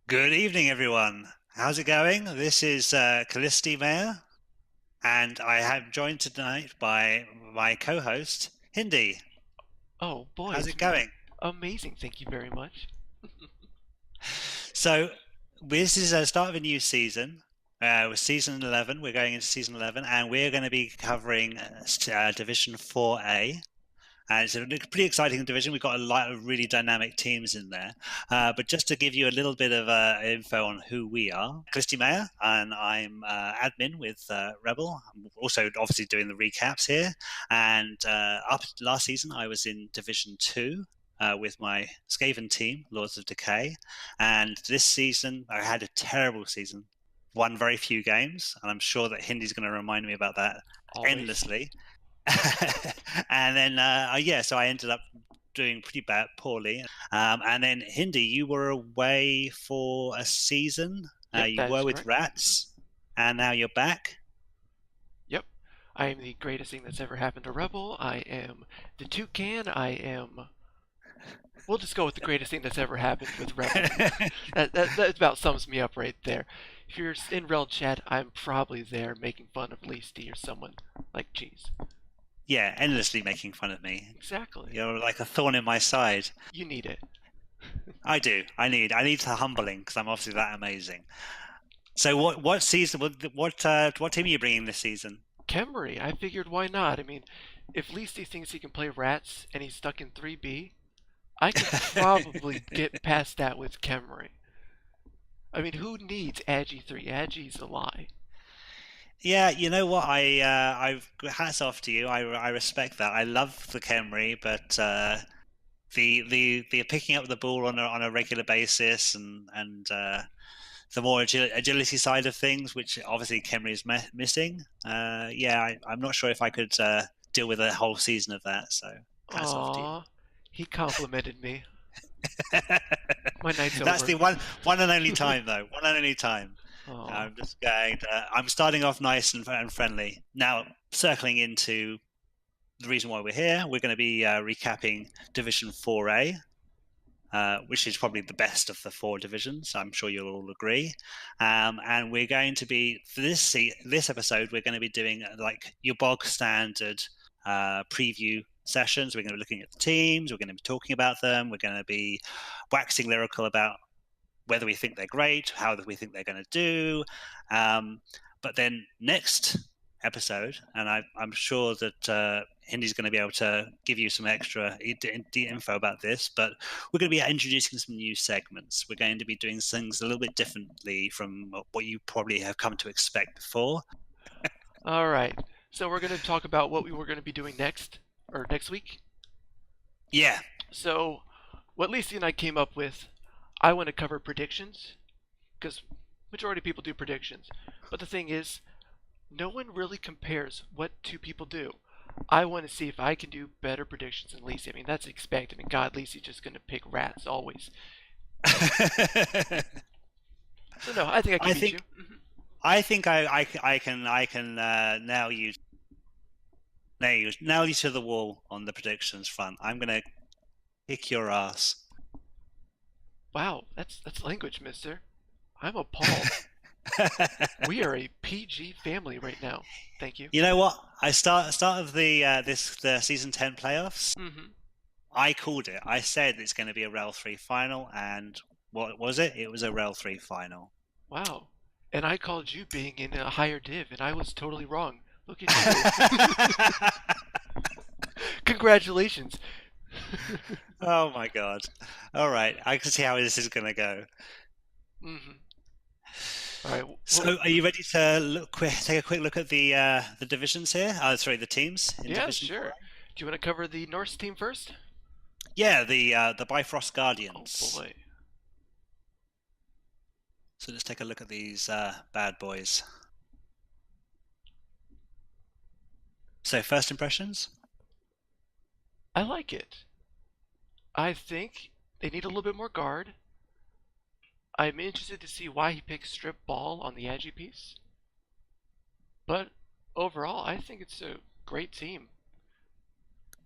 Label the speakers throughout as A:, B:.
A: Good evening, everyone. How's it going? This is Kallisti Maya, and I am joined tonight by my co-host, Hindy.
B: Oh boy,
A: How's
B: it's
A: it going?
B: amazing. Thank you very much.
A: So, this is the start of a new season. With season 11, we're going into season 11, and we're going to be covering Division 4A. And it's a pretty exciting division. We've got a lot of really dynamic teams in there. But just to give you a little bit of info on who we are, Kallisti Maya, and I'm admin with Rebel. I'm also obviously doing the recaps here. And up last season, I was in Division 2. With my Skaven team, Lords of Decay. And this season, I had a terrible season, won very few games, and I'm sure that Hindy's going to remind me about that
B: Always.
A: endlessly. And then yeah, so I ended up doing pretty poorly. And then Hindi, you were away for a season.
B: Yep,
A: You
B: that is
A: were with
B: correct.
A: Rats, and now you're back.
B: Yep. I am the greatest thing that's ever happened to Rebel. I am the Toucan. I am. We'll just go with the greatest thing that's ever happened with Rebel. That about sums me up right there. If you're in REL chat, I'm probably there making fun of Leasty or someone like Cheese.
A: Yeah, endlessly making fun of me.
B: Exactly.
A: You're like a thorn in my side.
B: You need it.
A: I do. I need the humbling because I'm obviously that amazing. So what season? What team are you bringing this season?
B: Kemery, I figured why not? I mean, if Leasty thinks he can play Rats and he's stuck in 3B, I can probably get past that with Kemery. I mean, who needs Agi 3? Agi's a lie.
A: Yeah, you know what? I've hats off to you. I respect that. I love the Camry, but the picking up the ball on a regular basis and the more agility side of things, which obviously Camry is missing. Yeah, I'm not sure if I could deal with a whole season of that. So hats off to you.
B: Aww, he complimented me. My night's
A: That's
B: over.
A: the one and only time, though. One and only time.
B: Aw.
A: I'm just going. I'm starting off nice and friendly. Now, circling into the reason why we're here, we're going to be recapping Division 4A, which is probably the best of the four divisions. I'm sure you'll all agree. And we're going to be for this episode, we're going to be doing like your bog standard preview sessions. We're going to be looking at the teams. We're going to be talking about them. We're going to be waxing lyrical about whether we think they're great, how we think they're going to do. But then next episode, and I'm sure that Hindy's going to be able to give you some extra info about this, but we're going to be introducing some new segments. We're going to be doing things a little bit differently from what you probably have come to expect before.
B: Alright, so we're going to talk about what we were going to be doing next, or next week.
A: Yeah.
B: So, what Lacey and I came up with, I want to cover predictions, because majority of people do predictions. But the thing is, no one really compares what two people do. I want to see if I can do better predictions than Lacey. I mean, that's expected. I mean, God, Lacey's just going to pick Rats always. So no, I think I can
A: I
B: beat you.
A: think I think I can nail you to the wall on the predictions front. I'm gonna kick your ass.
B: Wow, that's language, mister. I'm appalled. We are a PG family right now. Thank you.
A: You know what? I start of the season 10 playoffs.
B: Mm-hmm.
A: I called it. I said it's going to be a REL 3 final, and what was it? It was a REL 3 final.
B: Wow. And I called you being in a higher div, and I was totally wrong. Look at you. Congratulations.
A: Oh my god! All right, I can see how this is going to go.
B: Mm-hmm. All right. Well,
A: So, are you ready to take a quick look at the divisions here? Sorry, the teams in
B: yeah,
A: Division 4.
B: sure. Do you want to cover the Norse team first?
A: Yeah, the Bifrost
B: Oh
A: Guardians.
B: boy.
A: So let's take a look at these bad boys. So, first impressions?
B: I like it. I think they need a little bit more guard. I'm interested to see why he picked strip ball on the Agi piece. But overall, I think it's a great team.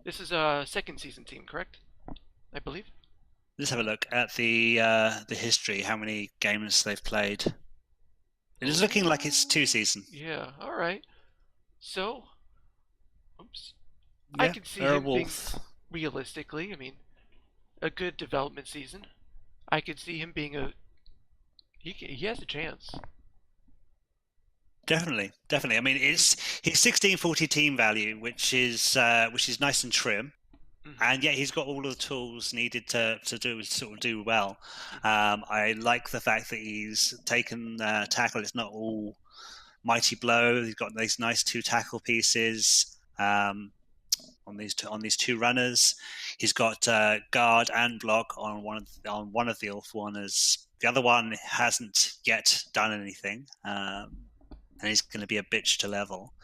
B: This is a second season team, correct? I believe.
A: Let's have a look at the history, how many games they've played. It is looking like it's 2 season.
B: Yeah, all right. So, oops. I
A: Yeah,
B: can see
A: they're a
B: him being
A: wolf.
B: realistically, I mean, a good development season. I could see him being he has a chance.
A: Definitely, definitely. I mean, it's his 1640 team value, which is nice and trim,
B: Mm-hmm.
A: and yet he's got all of the tools needed to do well.
B: Mm-hmm.
A: I like the fact that he's taken tackle. It's not all mighty blow. He's got these nice two tackle pieces on these two runners. He's got guard and block on one of the Elf Warners. The other one hasn't yet done anything, and he's going to be a bitch to level.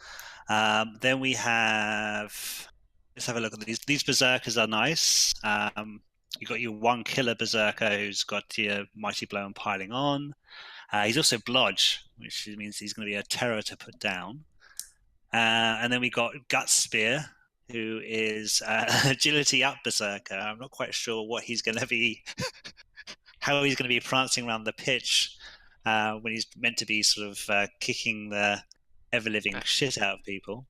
A: Then we have. Let's have a look at these. These berserkers are nice. You've got your one killer berserker who's got your mighty blow and piling on. He's also blodge, which means he's going to be a terror to put down. And then we got gut spear, who is agility up berserker. I'm not quite sure what he's going to be, how he's going to be prancing around the pitch when he's meant to be sort of kicking the ever living shit out of people.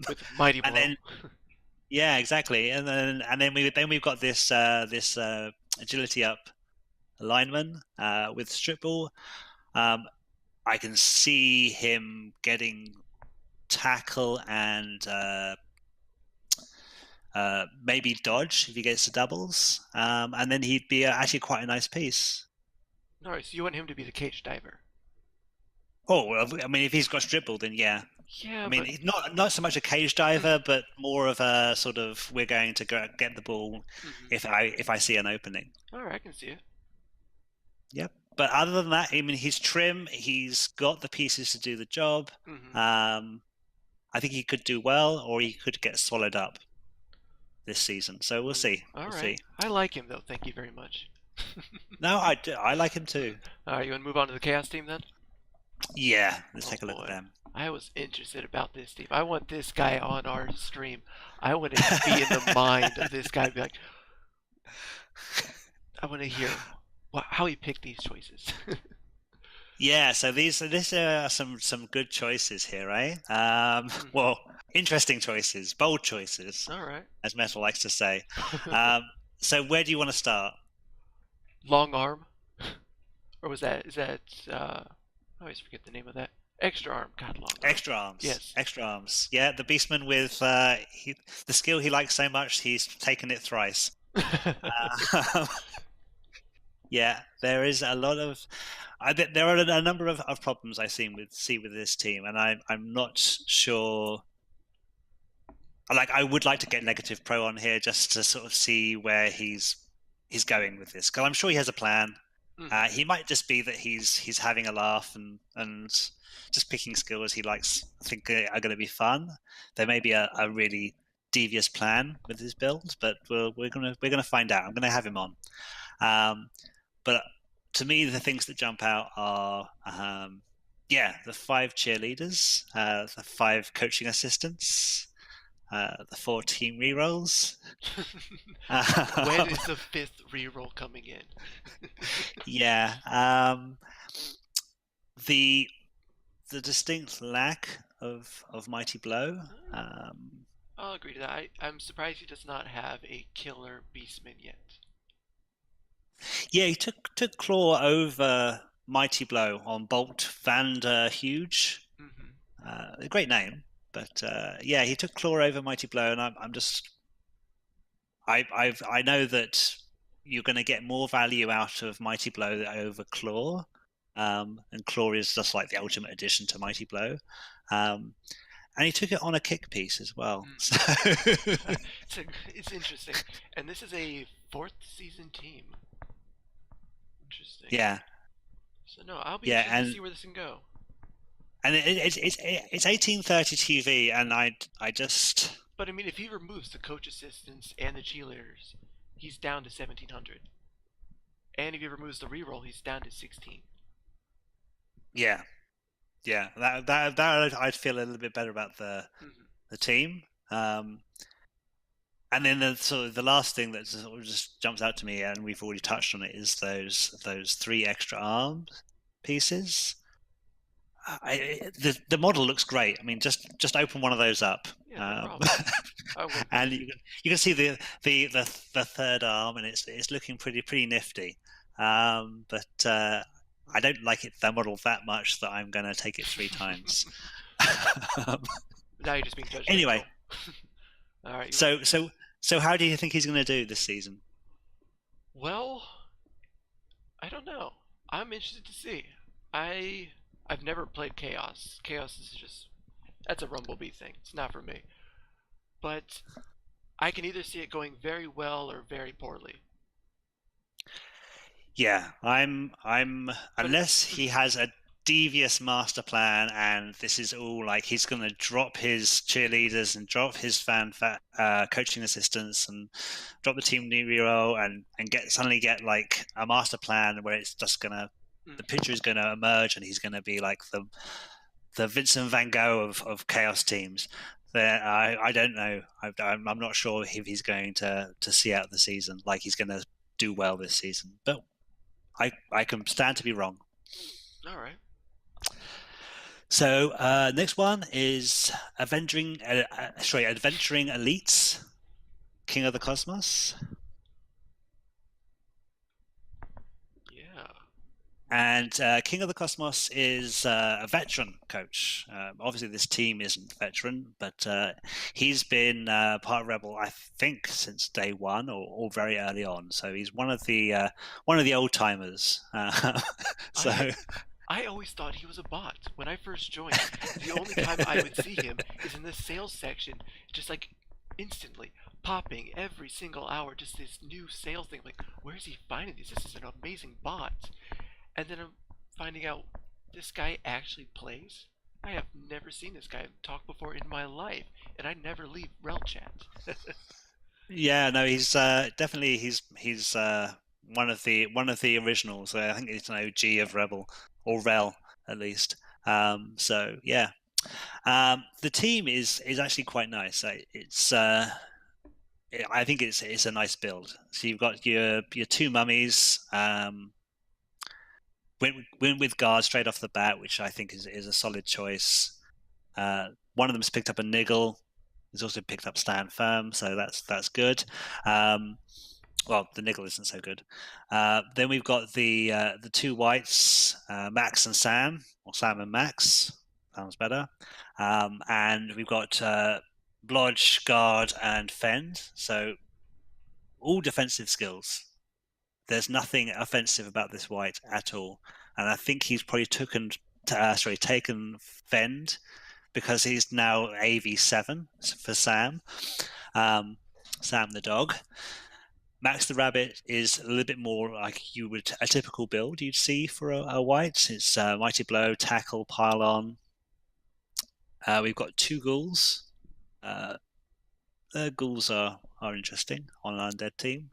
B: With mighty
A: And
B: blow.
A: then yeah, exactly. And then we've got this agility up lineman with strip ball. Um, I can see him getting tackle and maybe dodge if he gets the doubles, and then he'd be actually quite a nice piece.
B: Alright, so you want him to be the cage diver.
A: Oh, well, I mean, if he's got strip ball, then yeah. I
B: Yeah,
A: mean,
B: but
A: not so much a cage diver, but more of a sort of we're going to go get the ball if I see an opening.
B: alright, I can see it.
A: Yep. But other than that, I mean, he's trim. He's got the pieces to do the job.
B: Mm-hmm.
A: I think he could do well, or he could get swallowed up this season. So we'll see. We'll
B: Alright.
A: see.
B: I like him though, thank you very much.
A: No, I do. I like him too.
B: Alright, you want to move on to the Chaos team then?
A: Yeah, let's
B: Oh
A: take a look at
B: boy.
A: them.
B: I was interested about this team. I want this guy on our stream. I want to be in the mind of this guy. Be like, I want to hear how he picked these choices.
A: Yeah, so these are some good choices here, right?
B: Mm-hmm.
A: Well, interesting choices, bold choices,
B: All right.
A: as Metal likes to say. Um, so where do you want to start?
B: Long arm, or was that? Is that? I always forget the name of that. Extra arm. God, long arm.
A: Extra arms.
B: Yes.
A: Extra arms. Yeah, the Beastman with the skill he likes so much, he's taken it thrice. Yeah, there is a lot of. There are a number of problems I see with this team, and I'm not sure. Like, I would like to get Negative Pro on here just to sort of see where he's going with this, because I'm sure he has a plan.
B: Mm-hmm.
A: He might just be that he's having a laugh and just picking skills he likes. I think are going to be fun. There may be a really devious plan with his build, but we're gonna find out. I'm gonna have him on. But to me, the things that jump out are yeah, the 5 cheerleaders, the 5 coaching assistants, the 4 team rerolls.
B: When is the fifth reroll coming in?
A: Yeah, the distinct lack of mighty blow.
B: I'll agree to that. I'm surprised he does not have a killer beastman yet.
A: Yeah, he took claw over mighty blow on Bolt Vander Huge.
B: Mm-hmm.
A: A great name, but yeah, he took claw over mighty blow, and I'm just I know that you're going to get more value out of mighty blow over claw. And claw is just like the ultimate addition to mighty blow. And he took it on a kick piece as well. So
B: It's interesting, and this is a fourth season team. Interesting.
A: yeah,
B: So no, I'll be
A: yeah,
B: interested to see where this can go.
A: and it's 1830 TV, and I just
B: But I mean, if he removes the coach assistants and the cheerleaders, he's down to 1700. And if he removes the reroll, he's down to 16.
A: yeah, yeah, that I'd feel a little bit better about the
B: Mm-hmm.
A: team. Um, And then the last thing that sort of just jumps out to me, and we've already touched on it, is those 3 extra arm pieces. The model looks great. I mean, just open one of those up,
B: Yeah, no problem. I will.
A: and you can see the third arm, and it's looking pretty nifty. But I don't like the model that much that I'm going to take it 3 times.
B: Now you're just being
A: Anyway,
B: judgmental. All right.
A: so how do you think he's going to do this season?
B: Well, I don't know. I'm interested to see. I've never played Chaos. Chaos is just that's a Rumblebee thing. It's not for me. But I can either see it going very well or very poorly.
A: Yeah, I'm
B: But
A: unless he has a devious master plan and this is all like he's going to drop his cheerleaders and drop his coaching assistants and drop the team Nero and suddenly get like a master plan where it's just gonna the picture is going to emerge and he's going to be like the Vincent Van Gogh of chaos teams. There, I don't know. I'm not sure if he's going to see out the season like he's going to do well this season, but I can stand to be wrong.
B: all right.
A: So next one is Adventuring Elites, King of the Cosmos.
B: Yeah.
A: And King of the Cosmos is a veteran coach. Obviously, this team isn't veteran, but he's been part of Rebel, I think, since day one or very early on. So he's one of the old timers. So
B: I always thought he was a bot when I first joined. The only time I would see him is in the sales section, just like instantly popping every single hour, just this new sales thing. Like, where is he finding these? This is an amazing bot. And then I'm finding out this guy actually plays. I have never seen this guy talk before in my life, and I never leave REL chat.
A: yeah, no, he's definitely he's one of the originals. I think he's an OG of Rebel or REL at least. So yeah, the team is actually quite nice. It's I think it's a nice build. So you've got your 2 mummies. Went with guard straight off the bat, which I think is a solid choice. One of them's picked up a Niggle. He's also picked up Stand Firm, so that's good. Well, the Niggle isn't so good. Then we've got the 2 whites, Max and Sam, or Sam and Max. Sounds better. And we've got Blodge, Guard, and Fend. So all defensive skills. There's nothing offensive about this white at all, and I think he's probably taken Fend because he's now AV7 for Sam. Sam the dog. Max the Rabbit is a little bit more like a typical build you'd see for a white. It's Mighty Blow, Tackle, Pile On. We've got 2 ghouls. Ghouls are interesting on an undead team.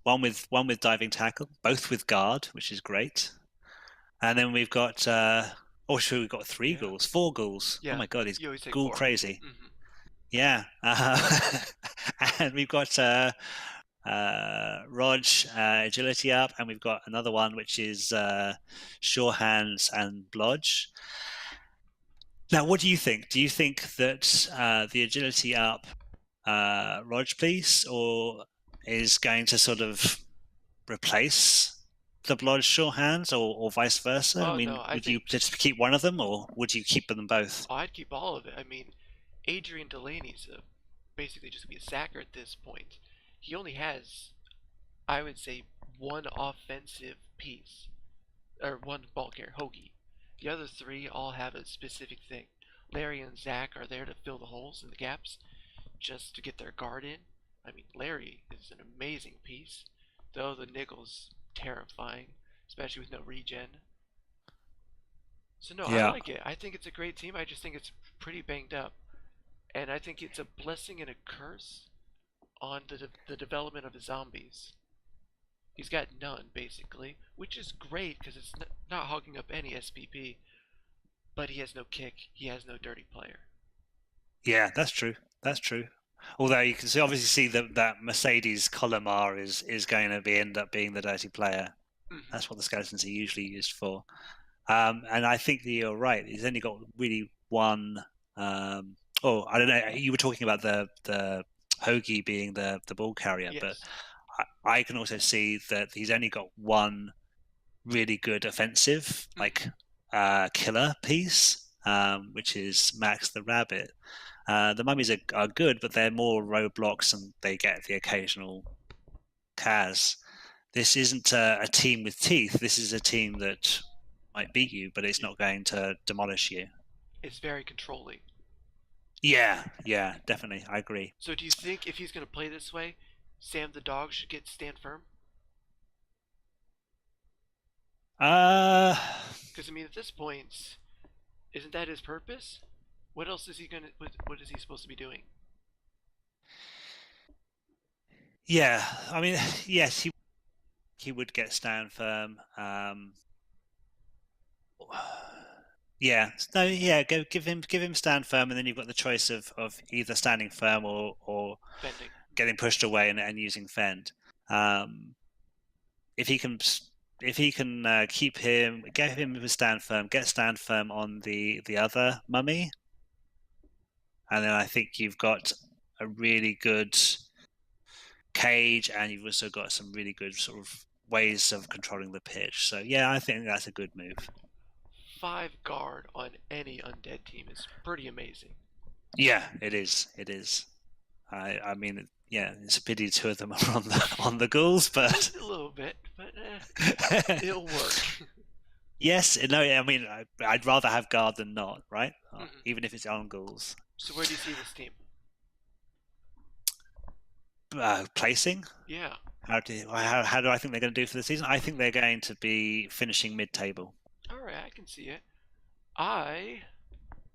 A: One with diving tackle, both with guard, which is great. And then we've got we've got 3 ghouls, 4 ghouls.
B: Yeah.
A: Oh my god, he's
B: You always say
A: ghoul
B: 4.
A: crazy.
B: Mm-hmm.
A: Yeah. And we've got Rog agility up, and we've got another one which is Sure Hands and Blodge. Now, what do you think? Do you think that the agility up Rog, please, or is going to sort of replace the Blodge Sure Hands, or vice versa?
B: Oh,
A: I mean,
B: no, I
A: would
B: think...
A: you just keep one of them, or would you keep them both?
B: Oh, I'd keep all of it. I mean, Adrian Delaney's basically just be a sacker at this point. He only has, I would say, 1 offensive piece, or 1 ball carrier, Hoagie. The other 3 all have a specific thing. Larry and Zach are there to fill the holes and the gaps, just to get their guard in. I mean, Larry is an amazing piece, though the Niggle's terrifying, especially with no regen. So no, I
A: Yeah,
B: like it. I think it's a great team. I just think it's pretty banged up, and I think it's a blessing and a curse on the development of the zombies. He's got none basically, which is great because it's not hogging up any SPP. But he has no kick. He has no dirty player.
A: yeah, that's true. That's true. Although you can obviously see that Mercedes Colomar is going to end up being the dirty player.
B: Mm-hmm.
A: That's what the skeletons are usually used for. And I think that you're right. He's only got really one. Oh, I don't know. You were talking about the Hoagie being the ball carrier, but
B: Yes.
A: I can also see that he's only got one really good offensive,
B: Mm-hmm.
A: killer piece, which is Max the Rabbit. The mummies are good, but they're more roadblocks and they get the occasional Kaz. This isn't a team with teeth. This is a team that might beat you, but it's not going to demolish you.
B: It's very controlling.
A: Yeah, yeah, definitely. I agree.
B: So do you think if he's going to play this way, Sam the dog should get stand firm?
A: Uh,
B: Because I mean, at this point, isn't that his purpose? What else is he gonna? What is he supposed to be doing?
A: yeah. I mean, yes, he would get stand firm. Yeah, no, yeah. Give him stand firm, and then you've got the choice of either standing firm or
B: Bending.
A: getting pushed away and using fend. Um, if he can if he can get him to stand firm, get stand firm on the other mummy, and then I think you've got a really good cage, and you've also got some really good sort of ways of controlling the pitch. So yeah, I think that's a good move.
B: 5 guard on any undead team is pretty amazing.
A: Yeah, it is. It is. I mean, yeah, it's a pity two of them are on the ghouls, but
B: A little bit, but it'll work.
A: yes, no, I mean, I'd rather have guard than not, right?
B: Mm-hmm.
A: Even if it's on ghouls.
B: So where do you see this team?
A: Placing.
B: Yeah.
A: How do I think they're going to do for the season? I think they're going to be finishing mid-table.
B: All right, I can see it. I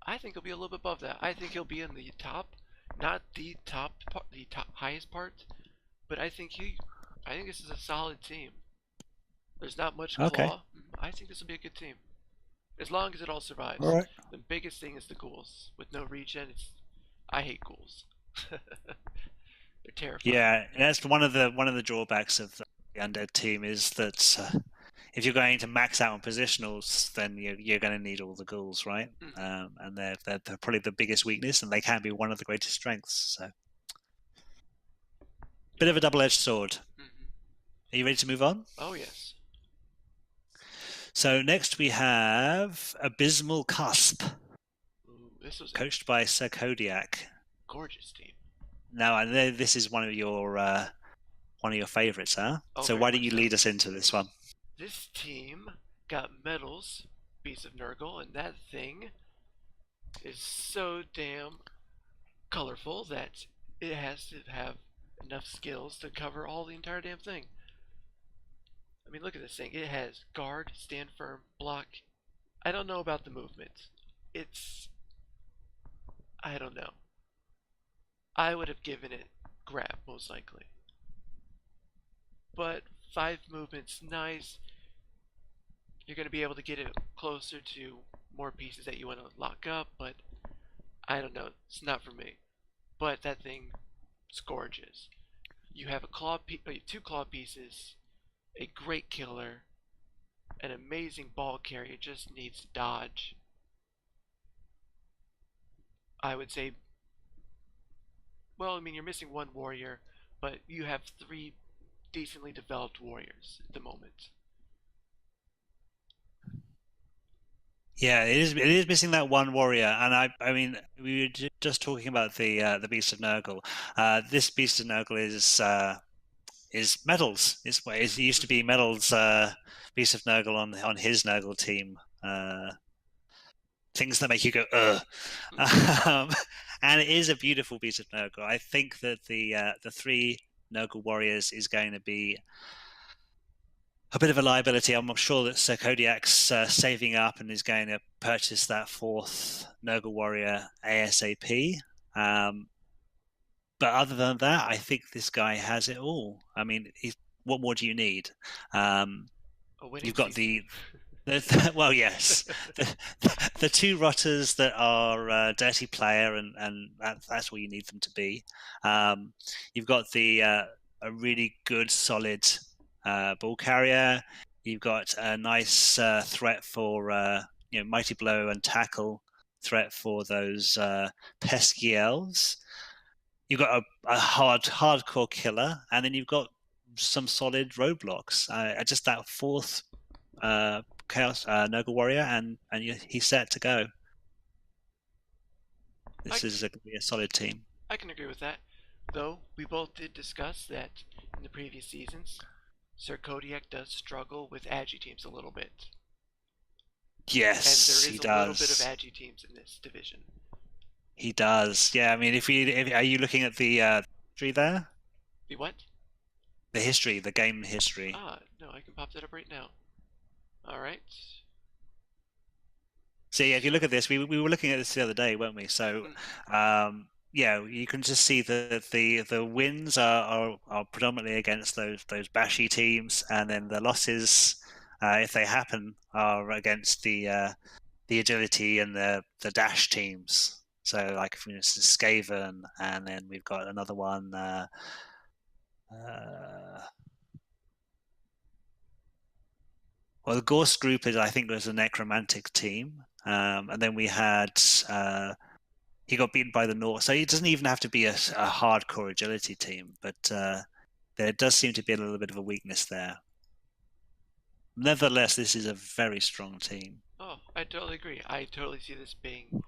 B: I think he'll be a little bit above that. I think he'll be in the top, not the top part, the top highest part, but I think this is a solid team. There's not much
A: Okay.
B: claw. I think this will be a good team. As long as it all
A: All
B: survives.
A: right.
B: The biggest thing is the ghouls. With no regen, I hate ghouls. They're terrifying.
A: Yeah, that's one of the drawbacks of the undead team is that if you're going to max out on positionals, then you're going to need all the ghouls, right?
B: Mm-hmm.
A: And they're probably the biggest weakness, and they can be one of the greatest strengths. So, bit of a double-edged sword.
B: Mm-hmm.
A: Are you ready to move on?
B: Oh yes.
A: So next we have Abysmal Cusp,
B: Ooh, this was a
A: coached by Sir Kodiak.
B: gorgeous team.
A: Now I know this is one of your favorites, huh?
B: Oh,
A: So
B: very
A: why don't
B: much
A: you
B: so.
A: lead us into this one?
B: This team got medals, Beast of Nurgle, and that thing is so damn colorful that it has to have enough skills to cover all the entire damn thing. I mean, look at this thing. It has guard, stand firm, block. I don't know about the movement. It's. I don't know. I would have given it grab, most likely. But 5 movements, nice. You're going to be able to get it closer to more pieces that you want to lock up, but I don't know. It's not for me. But that thing is gorgeous. You have 2 claw pieces, a great killer, an amazing ball carrier, just needs dodge. I would say, well, I mean, you're missing 1 warrior, but you have 3 decently developed warriors at the moment.
A: Yeah, it is missing that one warrior, and I mean we were just talking about the Beast of Nurgle. This Beast of Nurgle is Medals. It used to be Medals Beast of Nurgle on his Nurgle team. Things that make you go ugh. Um, and it is a beautiful Beast of Nurgle. I think that the 3 Nurgle warriors is going to be a bit of a liability. I'm sure that Sir Kodiak's saving up and is going to purchase that 4th Nurgle Warrior ASAP. But other than that, I think this guy has it all. I mean, what more do you need?
B: A winning
A: You've got
B: season.
A: Well, yes, the, the two rotters that are dirty player, and that's what you need them to be. Um, you've got a really good, solid ball carrier. You've got a nice threat for mighty blow and tackle threat for those pesky elves. You've got a hardcore killer, and then you've got some solid roadblocks. Just that fourth Chaos Nurgle Warrior, and he's set to go.
B: I,
A: This is going to be a solid team.
B: I can agree with that. Though we both did discuss that in the previous seasons, Sir Kodiak does struggle with agi teams a little bit. And there
A: Yes,
B: is
A: he
B: a little bit of
A: does.
B: agi teams in this division.
A: He does. Yeah, I mean, if are you looking at the history there?
B: The what?
A: The history, the game history.
B: Ah, no, I can pop that up right now. Alright.
A: So yeah, if you look at this, we were looking at this the other day, weren't we? So, yeah, you can just see that the wins are predominantly against those bashy teams, and then the losses, if they happen, are against the agility and the dash teams. So, like for instance, Skaven, and then we've got another one. Well, the Gorse group is, I think, was a necromantic team, and then we had he got beaten by the North, so it doesn't even have to be a hardcore agility team, but there does seem to be a little bit of a weakness there. Nevertheless, this is a very strong team.
B: Oh, I totally agree. I totally see this being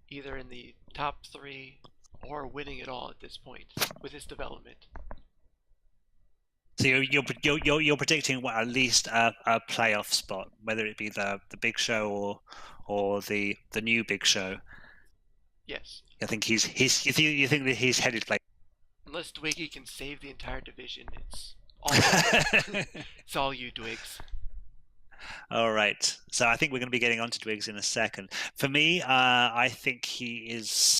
B: either in the top 3 or winning it all at this point with its development.
A: So you're predicting at least a playoff spot, whether it be the big show or the new big show.
B: Yes.
A: I think you think that he's headed play.
B: Unless Twiggy can save the entire division, it's all it's all you, Twigs.
A: All right. So I think we're going to be getting onto Twigs in a second. For me, I think he is.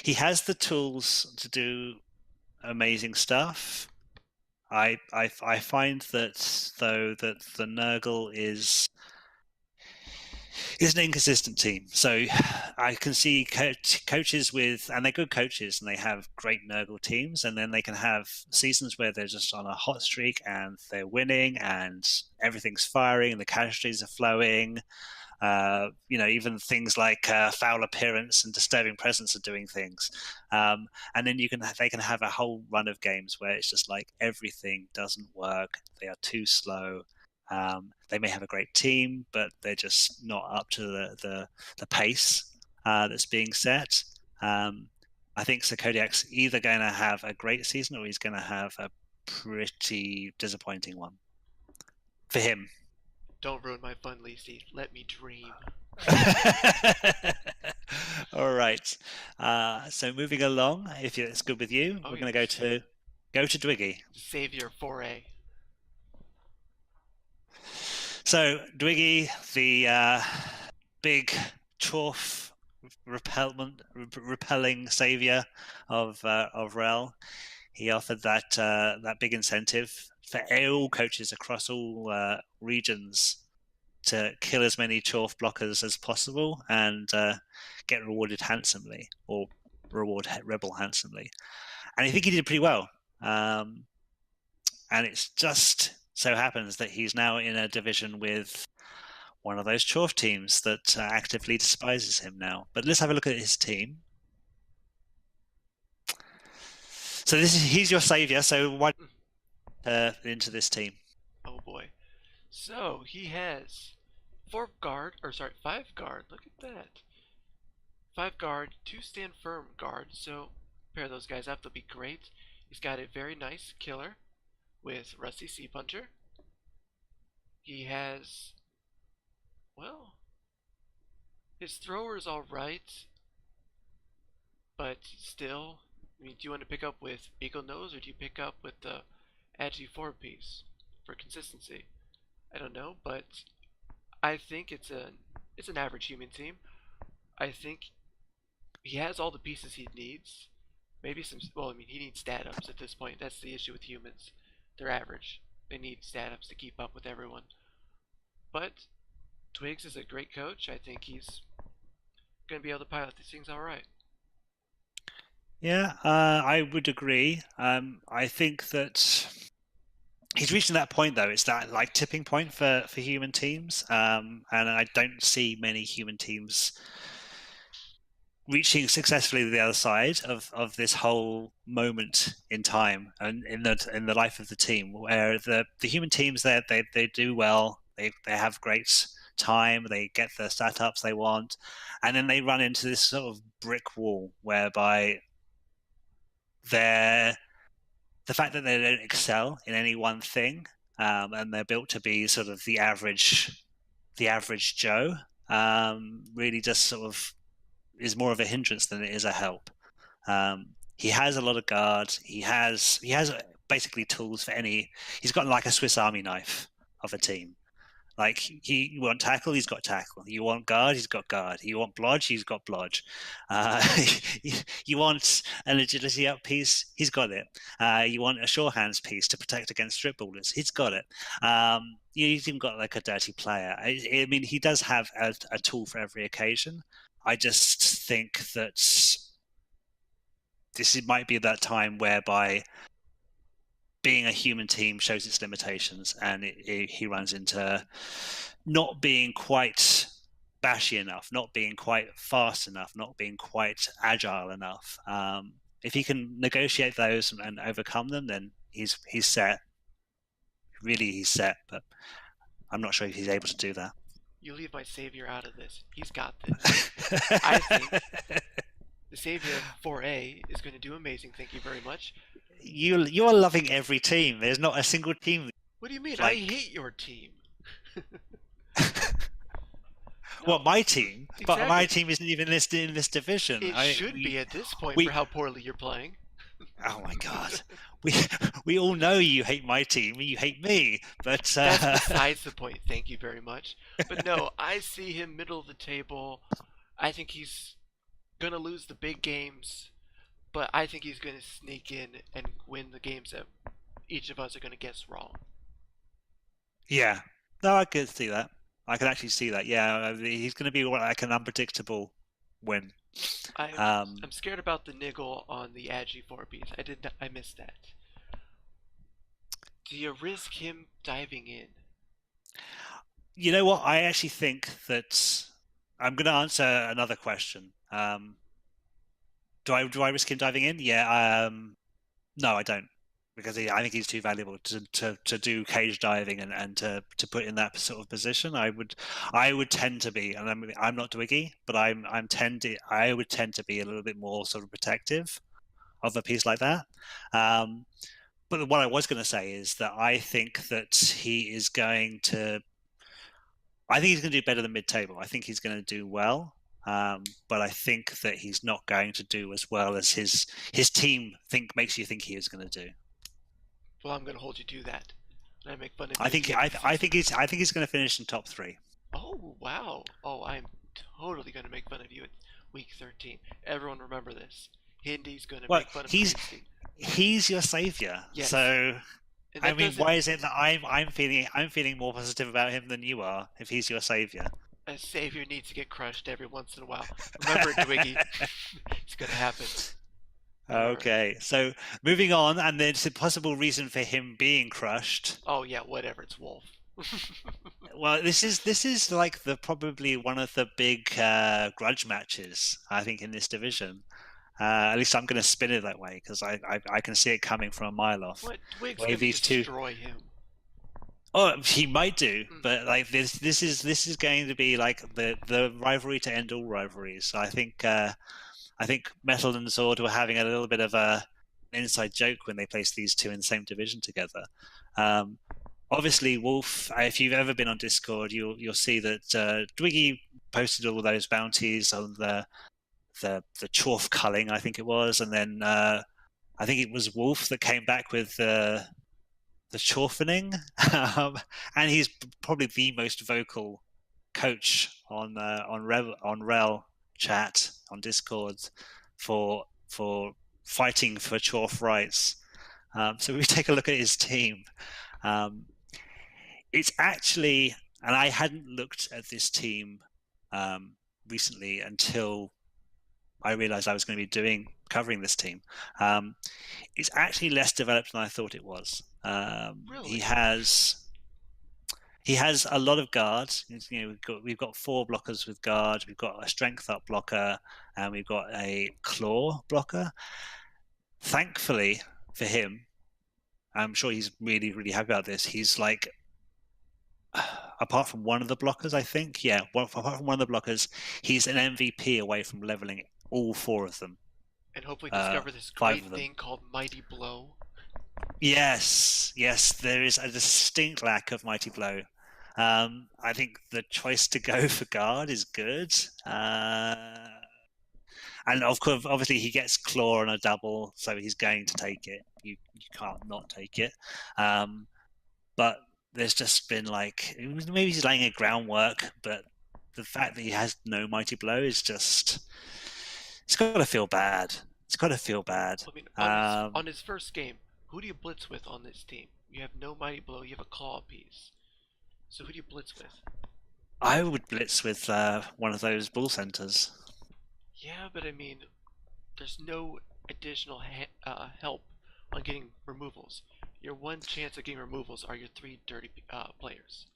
A: He has the tools to do amazing stuff. I find that though that the Nurgle is an inconsistent team. So I can see coaches with, and they're good coaches, and they have great Nurgle teams, and then they can have seasons where they're just on a hot streak and they're winning and everything's firing and the casualties are flowing. Even things like foul appearance and disturbing presence are doing things, and then they can have a whole run of games where it's just like everything doesn't work. They are too slow. They may have a great team, but they're just not up to the pace that's being set. I think Sir Kodiak's either going to have a great season or he's going to have a pretty disappointing one for him.
B: Don't ruin my fun, Lisi. Let me dream.
A: All right. So moving along, if it's good with you, we're going to go to Dwiggy.
B: Savior 4A.
A: So Dwiggy, the big chorf repelling savior of REL, he offered that big incentive for all coaches across all regions to kill as many chorf blockers as possible and get rewarded handsomely, or reward Rebel handsomely. And I think he did pretty well. And it's just so happens that he's now in a division with one of those chorf teams that actively despises him now. But let's have a look at his team. So he's your savior. So why into this team?
B: Oh boy. So he has 5 guard. Look at that. 5 guard, 2 stand firm guard. So pair those guys up. They'll be great. He's got a very nice killer with Rusty Sea Puncher. He has, well, his thrower's alright, but still, I mean, do you want to pick up with Eagle Nose or do you pick up with the Agi 4-piece for consistency? I don't know, but I think it's an average human team. I think he has all the pieces he needs. Maybe some, well, I mean, he needs stat ups at this point. That's the issue with humans. They're average. They need stat-ups to keep up with everyone. But Twigs is a great coach. I think he's going to be able to pilot these things all right.
A: Yeah, I would agree. I think that he's reaching that point, though. It's that like tipping point for human teams, and I don't see many human teams reaching successfully the other side of this whole moment in time and in the life of the team, where the human teams they do well, they have great time, they get the stat ups they want, and then they run into this sort of brick wall whereby they're the fact that they don't excel in any one thing, and they're built to be sort of the average Joe, really just sort of is more of a hindrance than it is a help. He has a lot of guard. He has basically tools for any. He's got like a Swiss Army knife of a team. Like you want tackle, he's got tackle. You want guard, he's got guard. You want blodge, he's got blodge. Uh, you want an agility up piece, he's got it. You want a sure hands piece to protect against strip ballers, he's got it. He's even got like a dirty player. I mean, he does have a tool for every occasion. I just think that this might be that time whereby being a human team shows its limitations, and he runs into not being quite bashy enough, not being quite fast enough, not being quite agile enough. If he can negotiate those and overcome them, then he's set. Really, he's set. But I'm not sure if he's able to do that.
B: You leave my savior out of this. He's got this. I think the savior of 4A is going to do amazing. Thank you very much.
A: You're loving every team. There's not a single team.
B: What do you mean? Like... I hate your team.
A: Well, my team, exactly. But my team isn't even listed in this division.
B: It should be at this point for how poorly you're playing.
A: Oh my god, we all know you hate my team and you hate me, but
B: that's besides the point. Thank you very much. But no, I see him middle of the table. I think he's gonna lose the big games, but I think he's gonna sneak in and win the games that each of us are gonna guess wrong.
A: Yeah, no, I could see that. I can actually see that. Yeah, he's going to be like an unpredictable win.
B: I'm scared about the niggle on the Agi 4Bs. I missed that. Do you risk him diving in?
A: You know what? I actually think that I'm going to answer another question. Do I risk him diving in? Yeah. No, I don't. Because I think he's too valuable to do cage diving and to put in that sort of position. I would tend to be, and I'm not Dwiggy, but I would tend to be a little bit more sort of protective of a piece like that. But what I was going to say is that I think that he's going to do better than mid-table. I think he's going to do well. But I think that he's not going to do as well as his team makes you think he is going to do.
B: Well, I'm going to hold you to that. And I make fun of you.
A: I think he's going to finish in top 3.
B: Oh wow! Oh, I'm totally going to make fun of you at week 13. Everyone remember this. Hindy's going to make fun of you.
A: He's your savior. Yes. So I mean, why is it that I'm feeling more positive about him than you are if he's your savior?
B: A savior needs to get crushed every once in a while. Remember, Twiggy, it's going to happen.
A: Okay, so moving on, and there's a possible reason for him being crushed.
B: Oh yeah, whatever. It's Wolf.
A: Well, this is like probably one of the big grudge matches I think in this division. At least I'm going to spin it that way because I can see it coming from a mile off.
B: What Twig's going to destroy him?
A: Oh, he might do, but like this is going to be like the rivalry to end all rivalries. So I think Metal and Zord were having a little bit of an inside joke when they placed these two in the same division together. Obviously, Wolf, if you've ever been on Discord, you'll see that Dwiggy posted all those bounties on the Chorf culling, I think it was, and then I think it was Wolf that came back with the Chorfening, and he's probably the most vocal coach on REL chat on Discord for fighting for Chorf rights. So we take a look at his team. It's actually, and I hadn't looked at this team recently until I realized I was going to be covering this team. It's actually less developed than I thought it was. He
B: Really?
A: has a lot of guards. We've got 4 blockers with guard. We've got a strength up blocker, and we've got a claw blocker. Thankfully for him, I'm sure he's really, really happy about this. He's like, apart from one of the blockers, I think, apart from one of the blockers, he's an MVP away from leveling all 4 of them.
B: And hopefully discover this
A: 5
B: great
A: of them.
B: thing called Mighty Blow.
A: Yes, there is a distinct lack of Mighty Blow. I think the choice to go for guard is good. And of course, obviously, he gets claw on a double, so he's going to take it. You can't not take it. But there's just been like, maybe he's laying a groundwork, but the fact that he has no Mighty Blow is just, it's got to feel bad. It's got to feel bad.
B: I mean, on his first game, who do you blitz with on this team? You have no Mighty Blow, you have a claw piece. So who do you blitz with?
A: I would blitz with one of those bull centers.
B: Yeah, but I mean, there's no additional help on getting removals. Your one chance of getting removals are your 3 dirty players.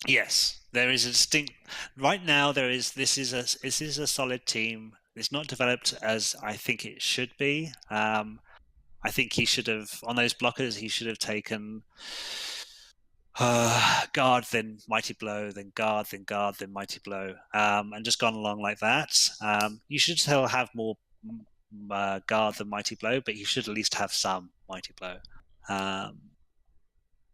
A: Yes, there is a distinct. Right now, This is a solid team. It's not developed as I think it should be. I think he should have, on those blockers, he should have taken guard, then Mighty Blow, then guard, then guard, then Mighty Blow, and just gone along like that. You should still have more guard than Mighty Blow, but you should at least have some Mighty Blow,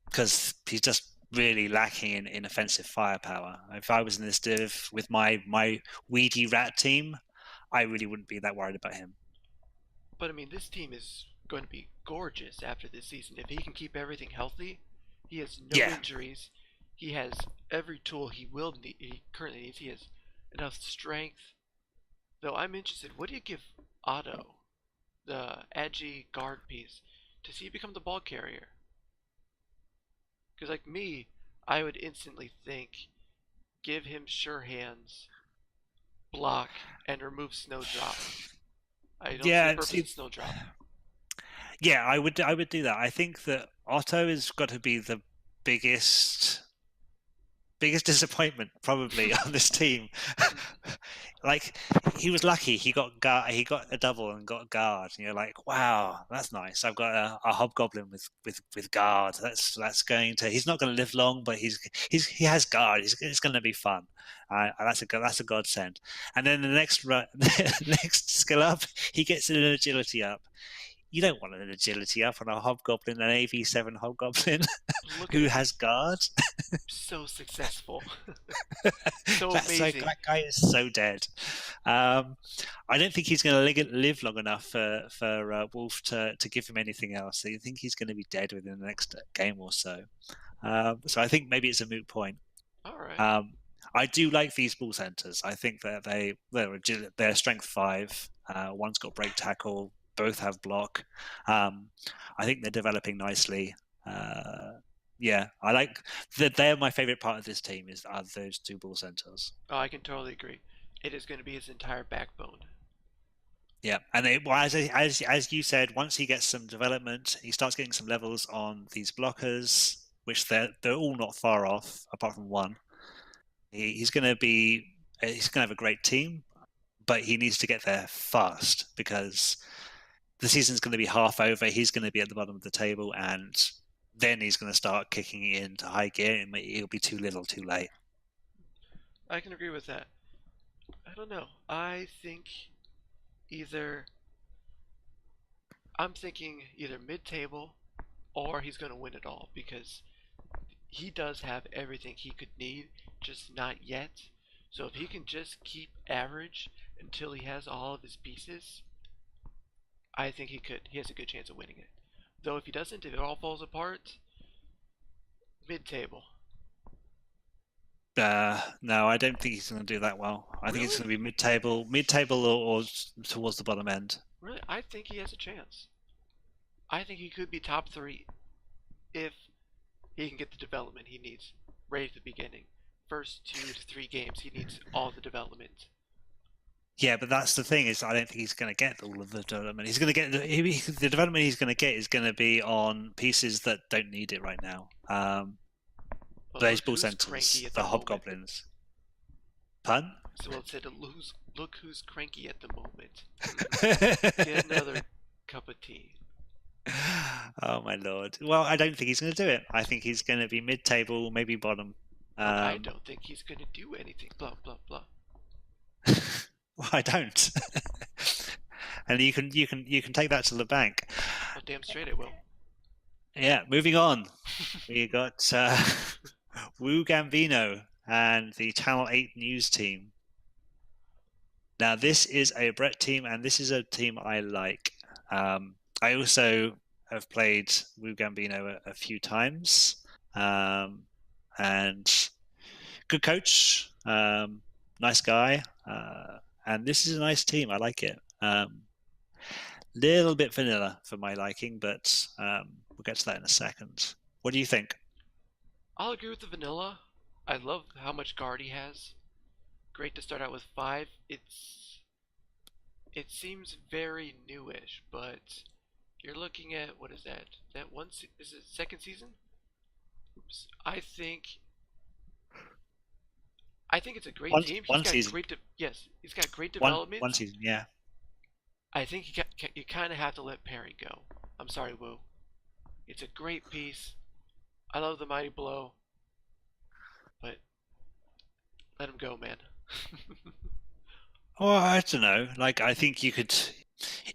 A: because he's just really lacking in offensive firepower. If I was in this div with my weedy rat team, I really wouldn't be that worried about him.
B: But I mean, this team is going to be gorgeous after this season. If he can keep everything healthy, he has no injuries. He has every tool he currently needs. He has enough strength. Though I'm interested, what do you give Otto, the Agi guard piece, to see become the ball carrier? Because like me, I would instantly think, give him sure hands, block, and remove Snowdrop. I don't see the purpose of Snowdrop.
A: Yeah, I would do that. I think that Otto has got to be the biggest disappointment probably on this team. Like, he was lucky. He got a double and got a guard. And you're like, wow, that's nice. I've got a hobgoblin with guard. That's going to. He's not going to live long, but he has guard. It's going to be fun. That's a godsend. And then the next skill up, he gets an agility up. You don't want an agility up on a hobgoblin, an AV7 hobgoblin who has guard.
B: So successful. So amazing.
A: That guy is so dead. I don't think he's going to live long enough for Wolf to give him anything else. So you think he's going to be dead within the next game or so. So I think maybe it's a moot point.
B: All right.
A: I do like these ball centers. I think that they're strength 5. One's got break tackle. Both have block. I think they're developing nicely. I like that. They're my favorite part of this team are those 2 ball centers.
B: Oh, I can totally agree. It is going to be his entire backbone.
A: Yeah, and as you said, once he gets some development, he starts getting some levels on these blockers, which they're all not far off, apart from one. He's going to have a great team, but he needs to get there fast because the season's going to be half over. He's going to be at the bottom of the table, and then he's going to start kicking it into high gear, and it'll be too little, too late.
B: I can agree with that. I don't know. I'm thinking either mid-table or he's going to win it all because he does have everything he could need, just not yet. So if he can just keep average until he has all of his pieces, I think he has a good chance of winning it. Though if he doesn't, if it all falls apart, mid-table.
A: No, I don't think he's going to do that well. I think it's going to be mid-table or towards the bottom end.
B: Really? I think he has a chance. I think he could be top 3. if he can get the development he needs right at the beginning. First 2 to 3 games, he needs all the development.
A: Yeah, but that's the thing is I don't think he's going to get all of the development. He's going to get the development he's going to get is going to be on pieces that don't need it right now.
B: Well,
A: Those
B: look
A: ball
B: who's cranky
A: centers,
B: at
A: the
B: the moment.
A: hobgoblins. Pun?
B: So it said, look who's cranky at the moment. Get another cup of tea.
A: Oh my lord! Well, I don't think he's going to do it. I think he's going to be mid-table, maybe bottom.
B: Well, I don't think he's going to do anything. Blah blah blah.
A: Well, I don't. And you can take that to the bank.
B: Well, damn straight I will.
A: Yeah, moving on. We got Wu Gambino and the Channel 8 News team. Now, this is a Brett team, and this is a team I like. I also have played Wu Gambino a few times, and good coach, nice guy, and this is a nice team. I like it. Little bit vanilla for my liking, but we'll get to that in a second. What do you think?
B: I'll agree with the vanilla. I love how much guard he has. Great to start out with 5. It seems very newish, but you're looking at, what is that? That one is it second season? Oops. I think it's a great team.
A: One season.
B: He's got great development.
A: One season, yeah.
B: I think you kind of have to let Perry go. I'm sorry, Wu. It's a great piece. I love the Mighty Blow, but let him go, man.
A: Well, I don't know. Like, I think you could,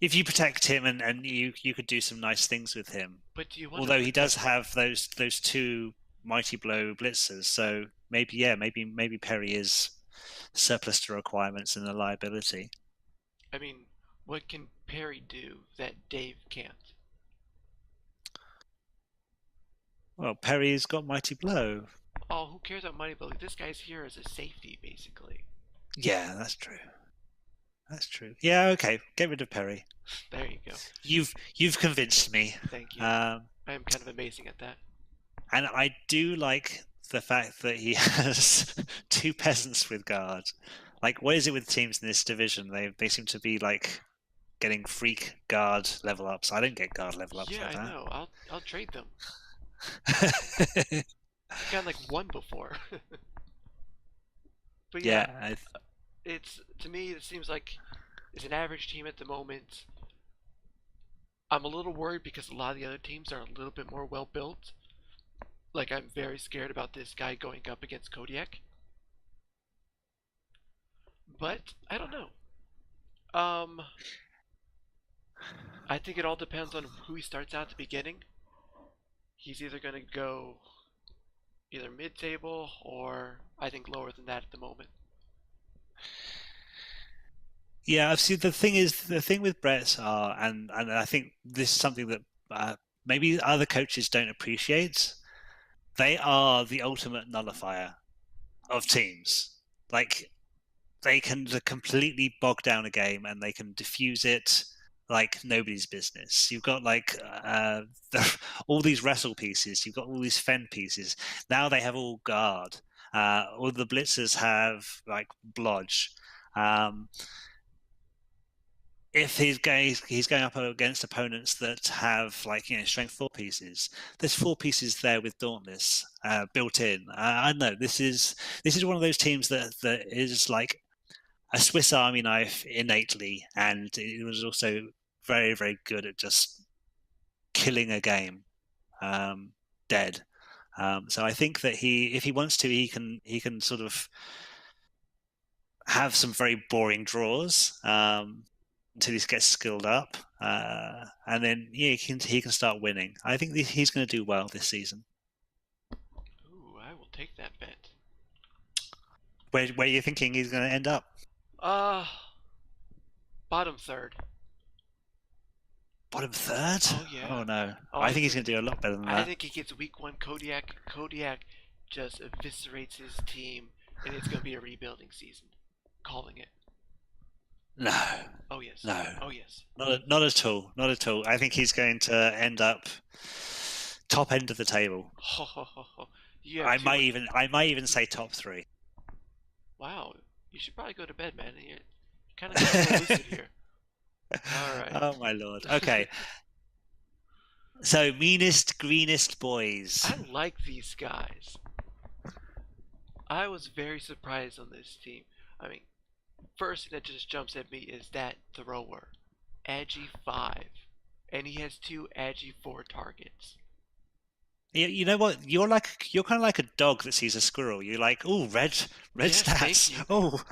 A: if you protect him, and you could do some nice things with him.
B: But do you want?
A: Although he does have those 2 Mighty Blow blitzers, so maybe Perry is surplus to requirements and a liability.
B: I mean, what can Perry do that Dave can't?
A: Well, Perry's got Mighty Blow.
B: Oh, who cares about Mighty Blow? This guy's here as a safety, basically.
A: Yeah, that's true. That's true. Yeah, okay. Get rid of Perry.
B: There you go.
A: You've convinced me.
B: Thank you. I am kind of amazing at that.
A: And I do like the fact that he has 2 peasants with guard. Like, what is it with teams in this division? They seem to be like getting freak guard level ups. I don't get guard level ups like that.
B: Yeah, I know. I'll trade them. I've gotten like 1 before. But yeah, it's, to me, it seems like it's an average team at the moment. I'm a little worried because a lot of the other teams are a little bit more well built. Like, I'm very scared about this guy going up against Kodiak. But I don't know. I think it all depends on who he starts out at the beginning. He's either going to go either mid-table or I think lower than that at the moment.
A: Yeah, I've seen the thing with Brett are, and I think this is something that maybe other coaches don't appreciate. They are the ultimate nullifier of teams. Like, they can completely bog down a game and they can diffuse it like nobody's business. You've got like all these wrestle pieces. You've got all these fend pieces. Now they have all guard. All the blitzers have like blodge. If he's going up against opponents that have like strength 4 pieces, there's 4 pieces there with Dauntless built in. I don't know. This is one of those teams that is like a Swiss Army knife innately, and it was also very, very good at just killing a game dead. So I think that if he wants to, he can sort of have some very boring draws until he gets skilled up, and then he can start winning. I think he's going to do well this season.
B: Ooh, I will take that bet.
A: Where are you thinking he's going to end up?
B: Bottom third.
A: Bottom third?
B: Oh yeah.
A: Oh no. I think he's going to do a lot better than that.
B: I think he gets week 1 Kodiak. Kodiak just eviscerates his team, and it's going to be a rebuilding season. Calling it.
A: No.
B: Oh yes.
A: No.
B: Oh yes.
A: Not at all. Not at all. I think he's going to end up top end of the table.
B: You have too much.
A: I might even say top 3.
B: Wow, you should probably go to bed, man. You're kind of got a little lucid here. All right.
A: Oh my lord. Okay. So meanest, greenest boys.
B: I like these guys. I was very surprised on this team. I mean, first thing that just jumps at me is that thrower, Agi 5, and he has 2 Agi 4 targets.
A: You know what? You're kind of like a dog that sees a squirrel. You're like, oh, red
B: Yes, thank
A: stats.
B: you.
A: Oh,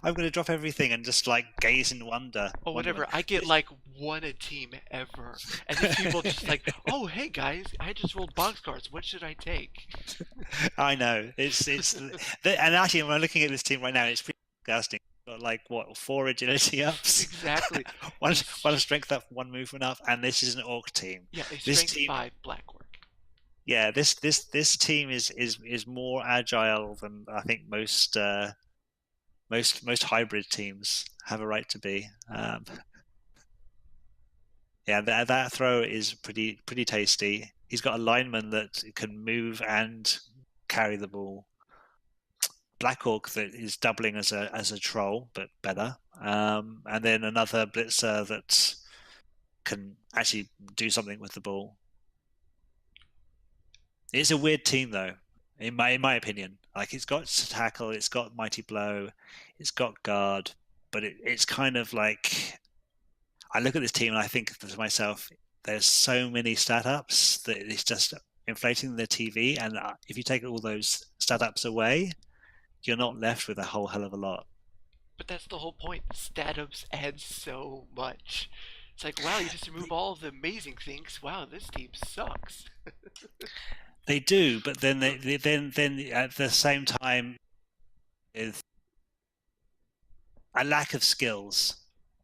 A: I'm gonna drop everything and just like gaze in wonder.
B: Oh, whatever. I get like one a team ever, and then people just like, oh, hey guys, I just rolled box cards. What should I take?
A: I know and actually, when I'm looking at this team right now, it's pretty disgusting. Got like what 4 agility ups,
B: Exactly.
A: one strength up, 1 movement up, and this is an orc team.
B: Yeah, a
A: This
B: strength
A: team,
B: 5 black orc.
A: yeah, this team is more agile than I think most hybrid teams have a right to be. Yeah, that throw is pretty tasty. He's got a lineman that can move and carry the ball. Black Orc that is doubling as a troll, but better. And then another blitzer that can actually do something with the ball. It's a weird team though, in my opinion. Like it's got tackle, it's got mighty blow, it's got guard, but it's kind of like I look at this team and I think to myself, there's so many stat ups that it's just inflating the TV, and if you take all those stat ups away, you're not left with a whole hell of a lot.
B: But that's the whole point. Stat ups add so much. It's like, wow, you just remove all of the amazing things. Wow, this team sucks.
A: They do, but then then at the same time, with a lack of skills.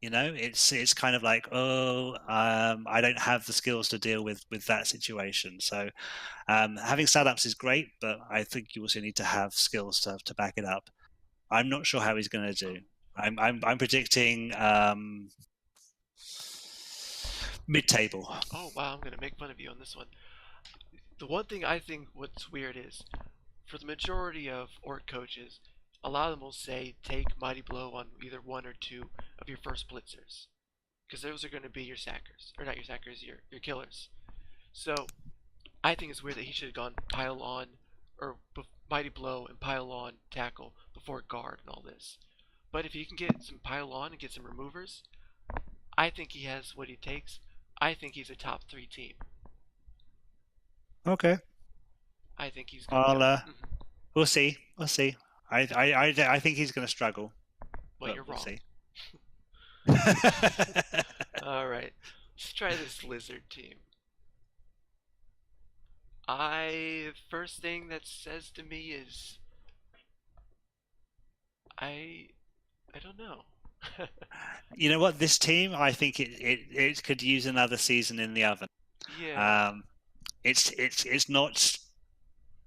A: It's kind of like, I don't have the skills to deal with that situation. So having stat-ups is great, but I think you also need to have skills to back it up. I'm not sure how he's going to do. I'm predicting mid-table.
B: Oh, wow, I'm going to make fun of you on this one. The one thing I think what's weird is, for the majority of orc coaches, a lot of them will say take Mighty Blow on either 1 or 2 of your first blitzers. Because those are going to be your sackers. Or not your sackers, your killers. So, I think it's weird that he should have gone pile on, or Mighty Blow and pile on tackle before guard and all this. But if he can get some pile on and get some removers, I think he has what he takes. I think he's a top 3 team.
A: Okay.
B: I think he's going to be.
A: We'll see. I think he's going to struggle.
B: Well, you're
A: we'll
B: wrong.
A: See.
B: Alright. Let's try this lizard team. First thing that says to me is I don't know.
A: You know what? This team, I think it could use another season in the oven.
B: Yeah.
A: It's not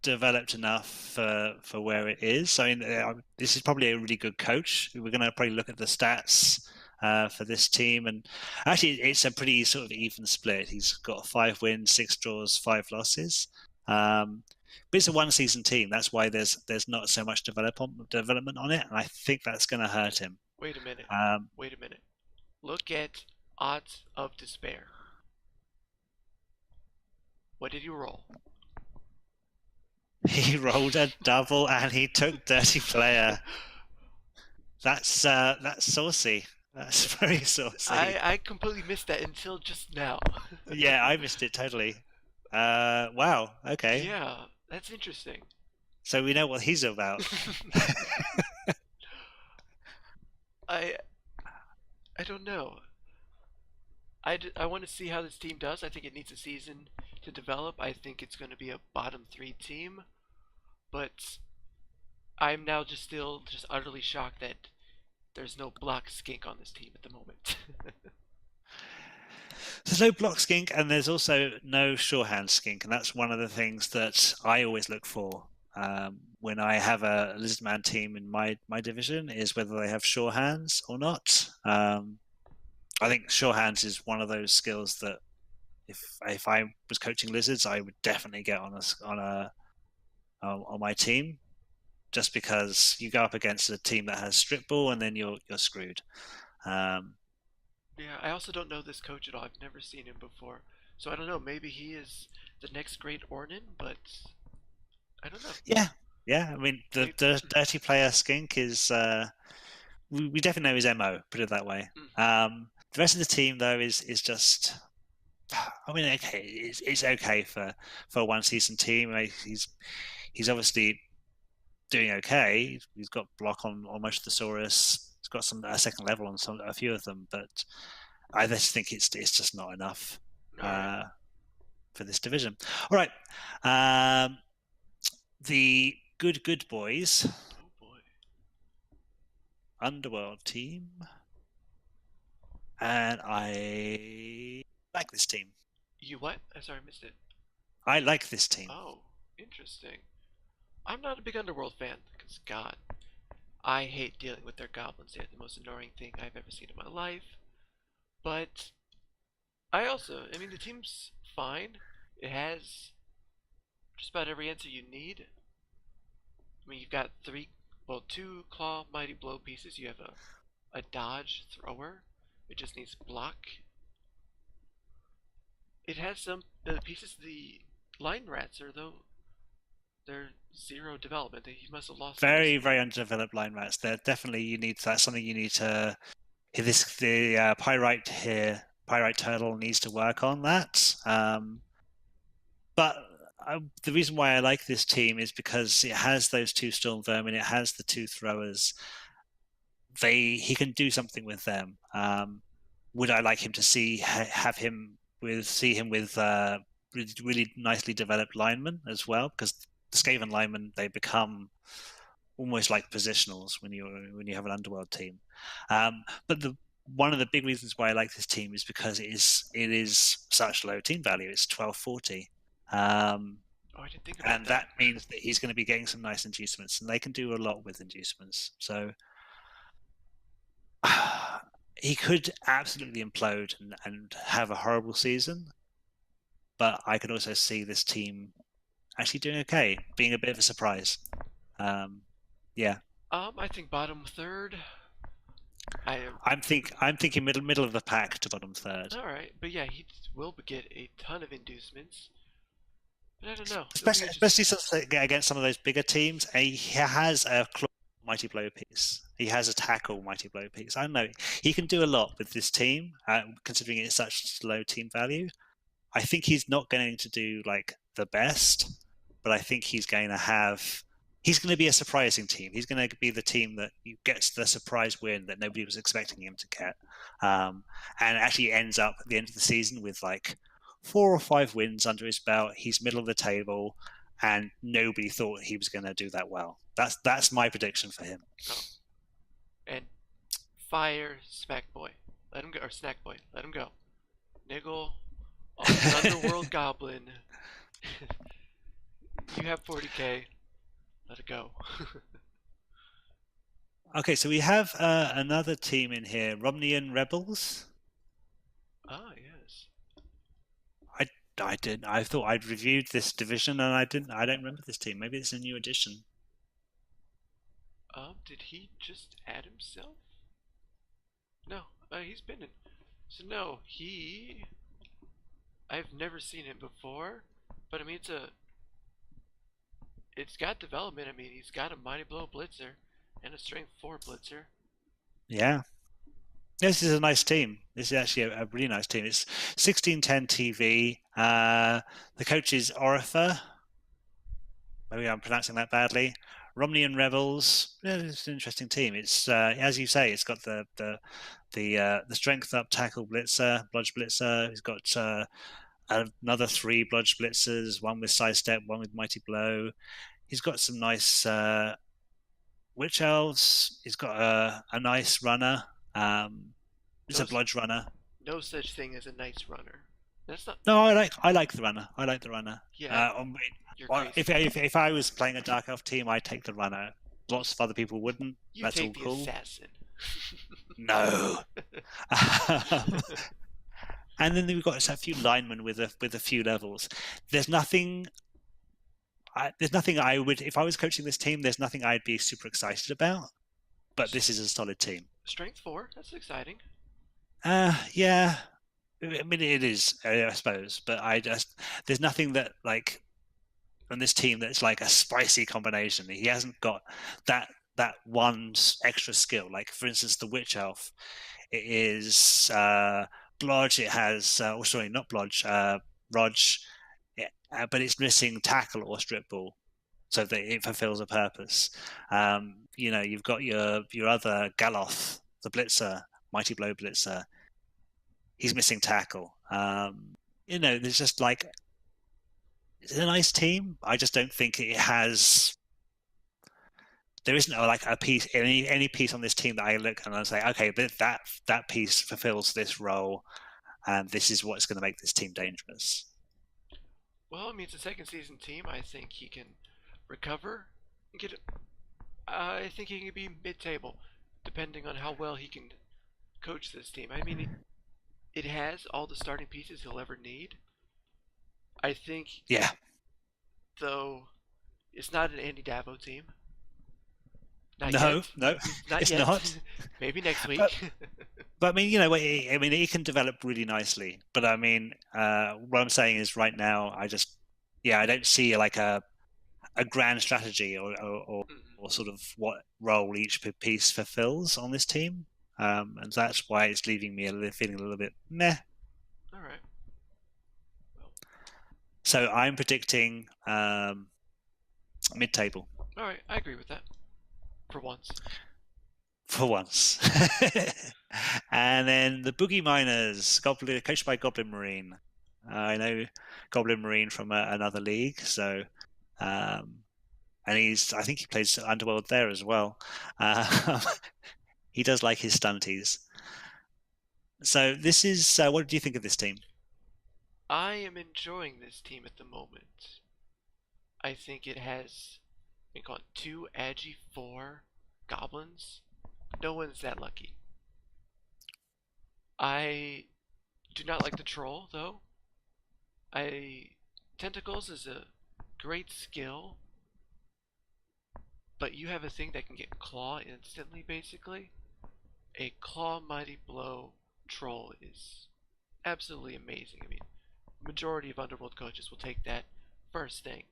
A: developed enough for where it is. I mean, this is probably a really good coach. We're going to probably look at the stats for this team, and actually, it's a pretty sort of even split. He's got 5 wins, 6 draws, 5 losses. But it's a 1-season team. That's why there's not so much development on it, and I think that's going to hurt him.
B: Wait a minute. Look at odds of despair. What did you roll?
A: He rolled a double and he took dirty player. That's saucy. That's very saucy.
B: I completely missed that until just now.
A: Yeah, I missed it totally. Wow. Okay.
B: Yeah, that's interesting.
A: So we know what he's about.
B: I don't know. I want to see how this team does. I think it needs a season to develop. I think it's going to be a bottom 3 team, but I'm now still utterly shocked that there's no block skink on this team at the moment.
A: There's no block skink, and there's also no surehand skink, and that's one of the things that I always look for when I have a Lizardman team in my division, is whether they have sure hands or not. I think sure hands is one of those skills that if I was coaching lizards, I would definitely get on my team, just because you go up against a team that has strip ball and then you're screwed.
B: Yeah, I also don't know this coach at all. I've never seen him before. So I don't know, maybe he is the next great Ornan, but I don't know.
A: Yeah. I mean, the dirty player skink is we definitely know his MO. Put it that way. The rest of the team though is just. I mean, okay, it's okay for a one season team. He's obviously doing okay. He's got block on most of the Saurus. He's got a second level on a few of them, but I just think it's just not enough for this division. All right, the good boys.
B: Oh boy.
A: Underworld team, and I like this team.
B: You what? I'm sorry, I missed it.
A: I like this team.
B: Oh, interesting. I'm not a big Underworld fan, because God, I hate dealing with their goblins. They're the most annoying thing I've ever seen in my life. But I mean, the team's fine. It has just about every answer you need. I mean, you've got two claw mighty blow pieces. You have a dodge thrower. It just needs block. It has some pieces. The line rats are they're 0 development. He must have lost.
A: Very undeveloped line rats. They're definitely that's something you need to. The pyrite turtle needs to work on that. But the reason why I like this team is because it has those 2 storm vermin. It has the 2 throwers. He can do something with them. Would I like him to see him with really nicely developed linemen as well? Because the Skaven linemen, they become almost like positionals when you have an Underworld team. But one of the big reasons why I like this team is because it is such low team value. It's 1240.
B: I didn't think about that.
A: And that means that he's going to be getting some nice inducements, and they can do a lot with inducements. So he could absolutely implode and have a horrible season, but I can also see this team actually doing okay, being a bit of a surprise. Yeah.
B: I think bottom third.
A: I'm thinking middle of the pack to bottom third.
B: All right, but yeah, he will get a ton of inducements. But I don't know.
A: Especially against some of those bigger teams. He has a claw mighty blow piece. He has a tackle mighty blow piece. I don't know. He can do a lot with this team, considering it's such low team value. I think he's not going to do like the best, but I think he's going to be a surprising team. He's going to be the team that gets the surprise win that nobody was expecting him to get, and actually ends up at the end of the season with like 4 or 5 wins under his belt. He's middle of the table, and nobody thought he was going to do that well. That's my prediction for him.
B: Oh. And fire Smack Boy, let him go, or Snack Boy, let him go. Niggle, Underworld Goblin. You have 40k. Let it go.
A: Okay, so we have another team in here, Romnian Rebels.
B: Ah, yes.
A: I thought I'd reviewed this division, and I didn't. I don't remember this team. Maybe it's a new addition.
B: Did he just add himself? No, he's been in. So no, I've never seen him before, but I mean it's got development. I mean, he's got a Mighty Blow Blitzer and a Strength 4 Blitzer.
A: Yeah. This is a nice team. This is actually a really nice team. It's 1610 TV. The coach is Orifer. Maybe I'm pronouncing that badly. Romnian Rebels. Yeah, it's an interesting team. It's as you say, it's got the strength up tackle blitzer, bludge blitzer. He's got another 3 bludge blitzers, one with sidestep, one with mighty blow. He's got some nice witch elves. He's got a nice runner. It's a bludge runner.
B: No such thing as a nice runner. That's not.
A: No, I like the runner. I like the runner.
B: Yeah.
A: If I was playing a Dark Elf team, I'd take the runner. Lots of other people wouldn't. That's
B: take
A: all cool.
B: The assassin.
A: No. And then we've got a few linemen with a few levels. There's nothing. There's nothing I would, if I was coaching this team, there's nothing I'd be super excited about. But this is a solid team.
B: Strength 4, that's exciting.
A: Yeah. I mean, it is, I suppose. But there's nothing that like on this team that's like a spicy combination. He hasn't got that one extra skill. Like for instance, the Witch Elf. It is Blodge. It has, sorry, not Blodge. Rog. But it's missing tackle or strip ball, so that it fulfills a purpose. You've got your other Galoth, the Blitzer, Mighty Blow Blitzer. He's missing tackle. There's just like it's a nice team. I just don't think it has. There isn't like a piece, any piece on this team that I look and I say, okay, that piece fulfills this role, and this is what's going to make this team dangerous.
B: Well, I mean, it's a second season team. I think he can recover and get it. I think he can be mid-table, depending on how well he can coach this team. I mean, it has all the starting pieces he'll ever need. I think,
A: Yeah.
B: though, it's not an Andy Davo team. Not
A: No,
B: yet.
A: no,
B: Not
A: it's
B: yet.
A: not.
B: Maybe next week.
A: But I mean, he can develop really nicely. But I mean, what I'm saying is, right now, I don't see like a grand strategy or sort of what role each piece fulfills on this team, and that's why it's leaving me feeling a little bit meh.
B: All right. Well,
A: So I'm predicting mid-table.
B: all right, I agree with that. For once.
A: For once. And then the Boogie Miners, coached by Goblin Marine. I know Goblin Marine from another league, so and I think he plays Underworld there as well. He does like his stunties. So this is, what do you think of this team?
B: I am enjoying this team at the moment. I think it has, we call it 2 Agi 4 goblins. No one's that lucky. I do not like the troll, though. Tentacles is a great skill, but you have a thing that can get claw instantly, basically. A claw mighty blow troll is absolutely amazing. I mean, majority of Underworld coaches will take that first thing.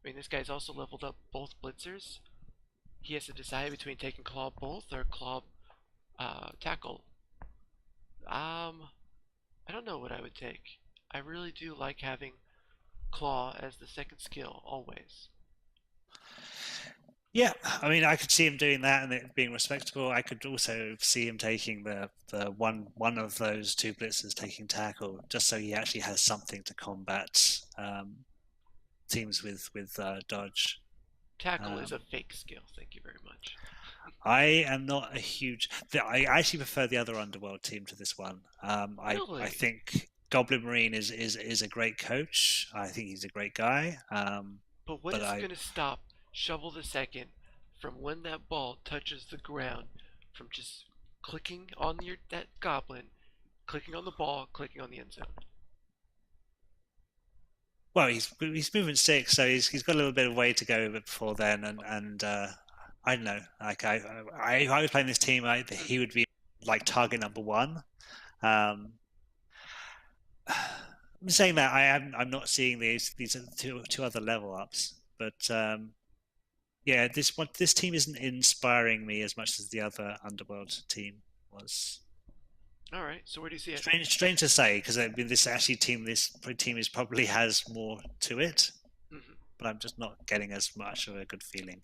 B: I mean, this guy's also leveled up both blitzers. He has to decide between taking claw both or claw tackle. I don't know what I would take. I really do like having claw as the second skill always.
A: Yeah, I mean, I could see him doing that and it being respectable. I could also see him taking the one of those two blitzers taking tackle, just so he actually has something to combat teams with dodge.
B: Tackle is a fake skill. Thank you very much.
A: I am not a huge. I actually prefer the other Underworld team to this one.
B: Really?
A: I think Goblin Marine is a great coach. I think he's a great guy.
B: But what is going to stop Shovel the Second from when that ball touches the ground from just clicking on that goblin, clicking on the ball, clicking on the end zone?
A: Well, he's moving 6, so he's got a little bit of way to go before then, and I don't know. Like if I was playing this team, he would be like target number 1. I'm saying that I'm not seeing these two other level ups, but yeah, this team isn't inspiring me as much as the other Underworld team was.
B: All right, so where do you see it?
A: Strange to say, because I mean, this team is probably has more to it, but I'm just not getting as much of a good feeling.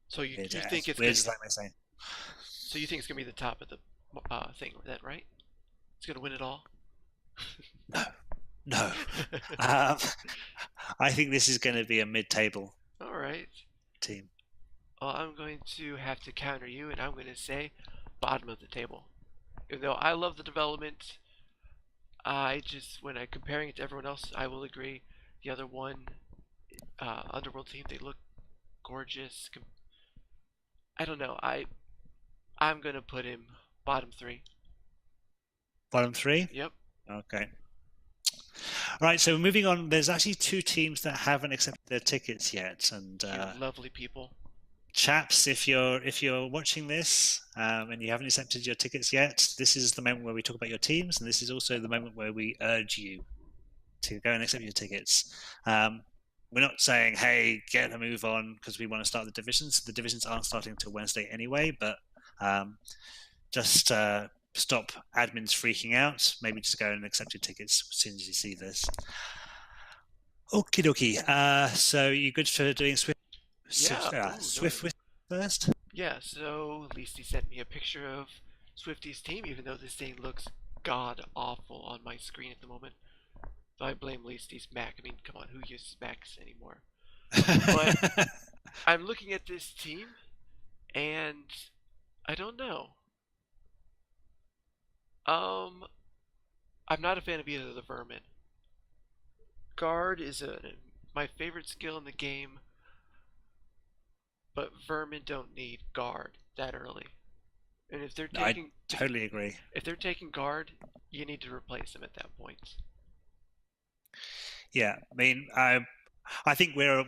B: So you think it's
A: weird as that may say.
B: So you think it's gonna be the top of the thing, that right? It's gonna win it all.
A: No. I think this is going to be a mid-table.
B: All right.
A: Team.
B: Well, I'm going to have to counter you, and I'm going to say bottom of the table. Even though I love the development, when I'm comparing it to everyone else, I will agree. The other one, Underworld team, they look gorgeous. I don't know. I'm gonna put him bottom 3.
A: Bottom 3?
B: Yep.
A: Okay. All right. So moving on, there's actually two teams that haven't accepted their tickets yet, and
B: You lovely people.
A: chaps, if you're watching this and you haven't accepted your tickets yet, this is the moment where we talk about your teams, and this is also the moment where we urge you to go and accept your tickets. We're not saying, hey, get a move on because we want to start the divisions. The divisions aren't starting until Wednesday anyway, but just stop admins freaking out. Maybe just go and accept your tickets as soon as you see this. Okie dokie. So you good for doing Swift?
B: Yeah.
A: Swift first?
B: Yeah. So at least he sent me a picture of Swifty's team, even though this thing looks god awful on my screen at the moment. So I blame Leasty's Mac. I mean, come on, who uses Macs anymore? But I'm looking at this team, and I don't know. I'm not a fan of either of the vermin. Guard is my favorite skill in the game, but vermin don't need guard that early. And if they're
A: I
B: taking
A: totally agree.
B: if they're taking guard, you need to replace them at that point.
A: Yeah, I mean, I think we're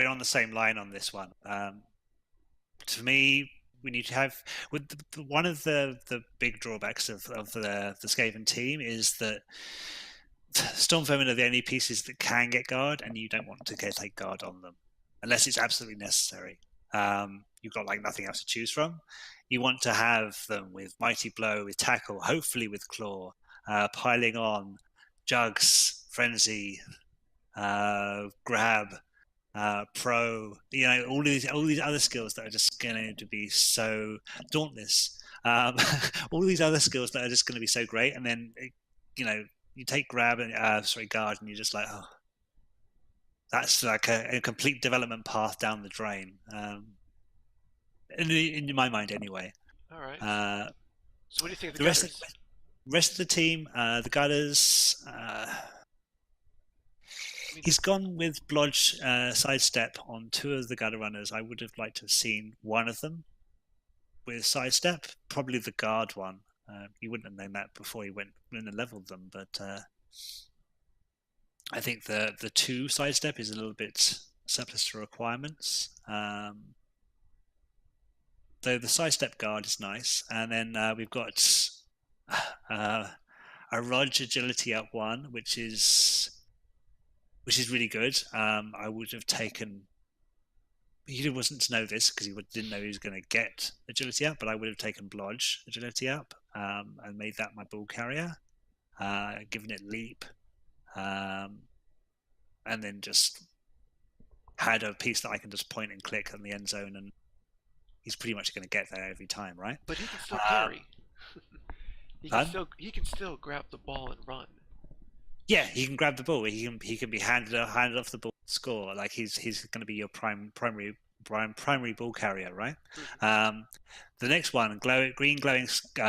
A: on the same line on this one. To me, we need to have one of the big drawbacks of the Skaven team is that Storm Vermin are the only pieces that can get guard, and you don't want to take guard on them unless it's absolutely necessary. You've got like nothing else to choose from. You want to have them with Mighty Blow, with Tackle, hopefully with Claw, piling on, Jugs, Frenzy, Grab, Pro. You know, all these other skills that are just going to be so Dauntless. All these other skills that are just going to be so great, and then you take Grab and Guard, and you're just like, oh, that's like a complete development path down the drain. In my mind, anyway.
B: All right. So what do you think of
A: the rest of the team? The Gutters. He's gone with Blodge sidestep on two of the Gutter runners. I would have liked to have seen one of them with sidestep, probably the guard one. You wouldn't have known that before he went and leveled them, but I think the two sidestep is a little bit surplus to requirements. Though the sidestep guard is nice, and then we've got a Rog agility up one, which is really good. I would have taken. He wasn't to know this because he didn't know he was going to get agility up, but I would have taken Blodge agility up and made that my ball carrier, given it leap, and then just had a piece that I can just point and click on the end zone, and he's pretty much going to get there every time, right?
B: But he can still carry. He can still grab the ball and run.
A: Yeah, he can grab the ball. He can be handed off the ball to score. Like he's going to be your primary ball carrier, right? Mm-hmm. The next one, green glowing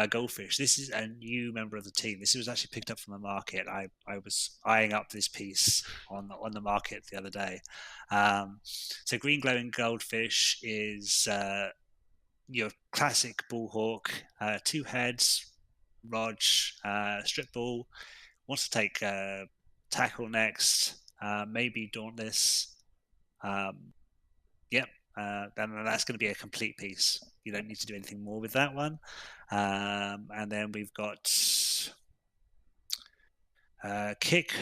A: goldfish. This is a new member of the team. This was actually picked up from the market. I was eyeing up this piece on the market the other day. So green glowing goldfish is your classic bullhawk, 2 heads, Rog, strip ball. Wants to take tackle next, maybe Dauntless. Yep, then that's going to be a complete piece. You don't need to do anything more with that one. And then we've got kick,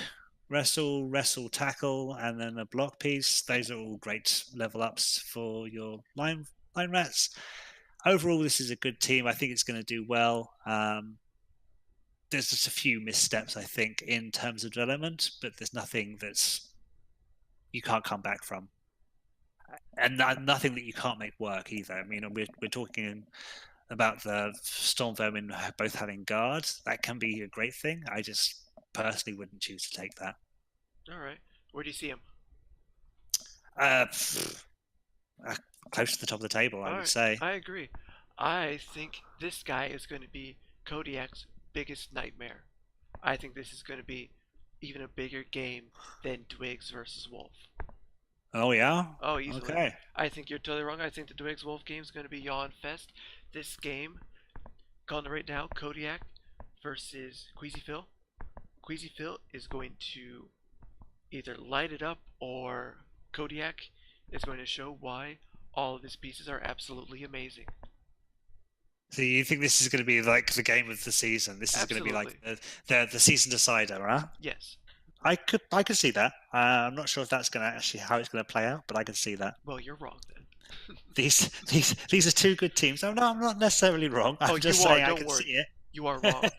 A: wrestle, tackle, and then a block piece. Those are all great level ups for your line rats. Overall, this is a good team. I think it's going to do well. There's just a few missteps, I think, in terms of development, but there's nothing that's you can't come back from, and nothing that you can't make work either. I mean, we're talking about the Storm Vermin both having guard. That can be a great thing. I just personally wouldn't choose to take that.
B: All right, where do you see him?
A: Close to the top of the table, I would say.
B: I agree. I think this guy is going to be Kodiak's biggest nightmare. I think this is going to be even a bigger game than Dwigs versus Wolf.
A: Oh yeah?
B: Oh, easily.
A: Okay.
B: I think you're totally wrong. I think the Dwigs Wolf game is going to be yawn fest. This game, calling it right now, Kodiak versus Queasy Phil. Queasy Phil is going to either light it up, or Kodiak is going to show why all of his pieces are absolutely amazing.
A: So you think this is going to be like the game of the season? This is
B: Absolutely.
A: going to be like the season decider, huh?
B: Yes.
A: I could see that. I'm not sure if that's going to actually how it's going to play out, but I can see that.
B: Well, you're wrong then.
A: These are two good teams. Oh, no, I'm not necessarily wrong. I'm just
B: you are.
A: saying I
B: Don't
A: can
B: worry.
A: see it.
B: You are wrong.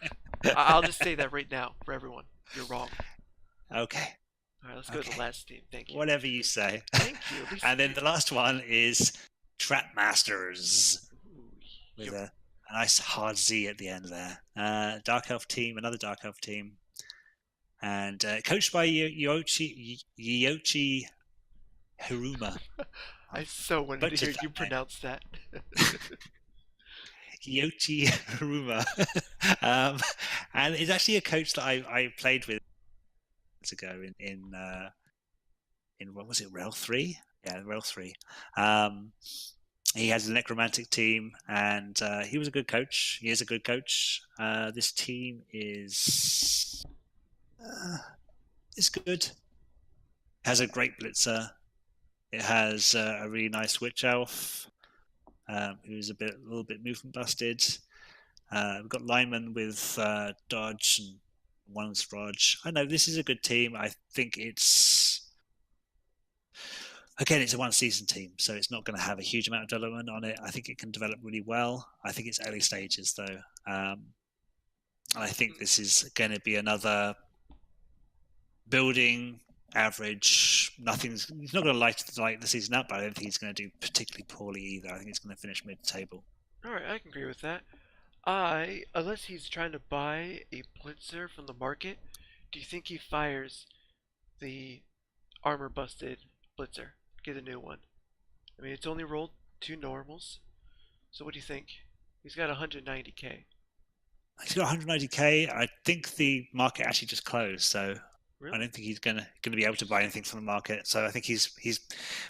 B: I'll just say that right now for everyone. You're wrong.
A: Okay.
B: All right, let's go to the last team. Thank you.
A: Whatever you say.
B: Thank you.
A: And then the last one is Trap Masters with a nice hard Z at the end there. Dark Elf team, another Dark Elf team, and coached by Yoichi Hiruma.
B: I so wanted to hear you pronounce that.
A: Yoichi Hiruma. And it's actually a coach that I played with ago in what was it, REL 3? Yeah, REL 3. He has a necromantic team, and he was a good coach. He is a good coach. This team is good. It has a great blitzer. It has a really nice witch elf, who's a little bit movement busted. We've got linemen with dodge, and one's Raj. I know this is a good team. I think it's a one-season team, so it's not going to have a huge amount of development on it. I think it can develop really well. I think it's early stages, though. And I think this is going to be another building average. It's not going to light the season up, but I don't think he's going to do particularly poorly either. I think it's going to finish mid-table.
B: All right, I can agree with that. Unless he's trying to buy a blitzer from the market, do you think he fires the armor-busted blitzer? Get a new one. I mean, it's only rolled 2 normals. So what do you think? He's got 190k.
A: He's got 190k. I think the market actually just closed, so
B: really?
A: I don't think he's gonna be able to buy anything from the market. So I think he's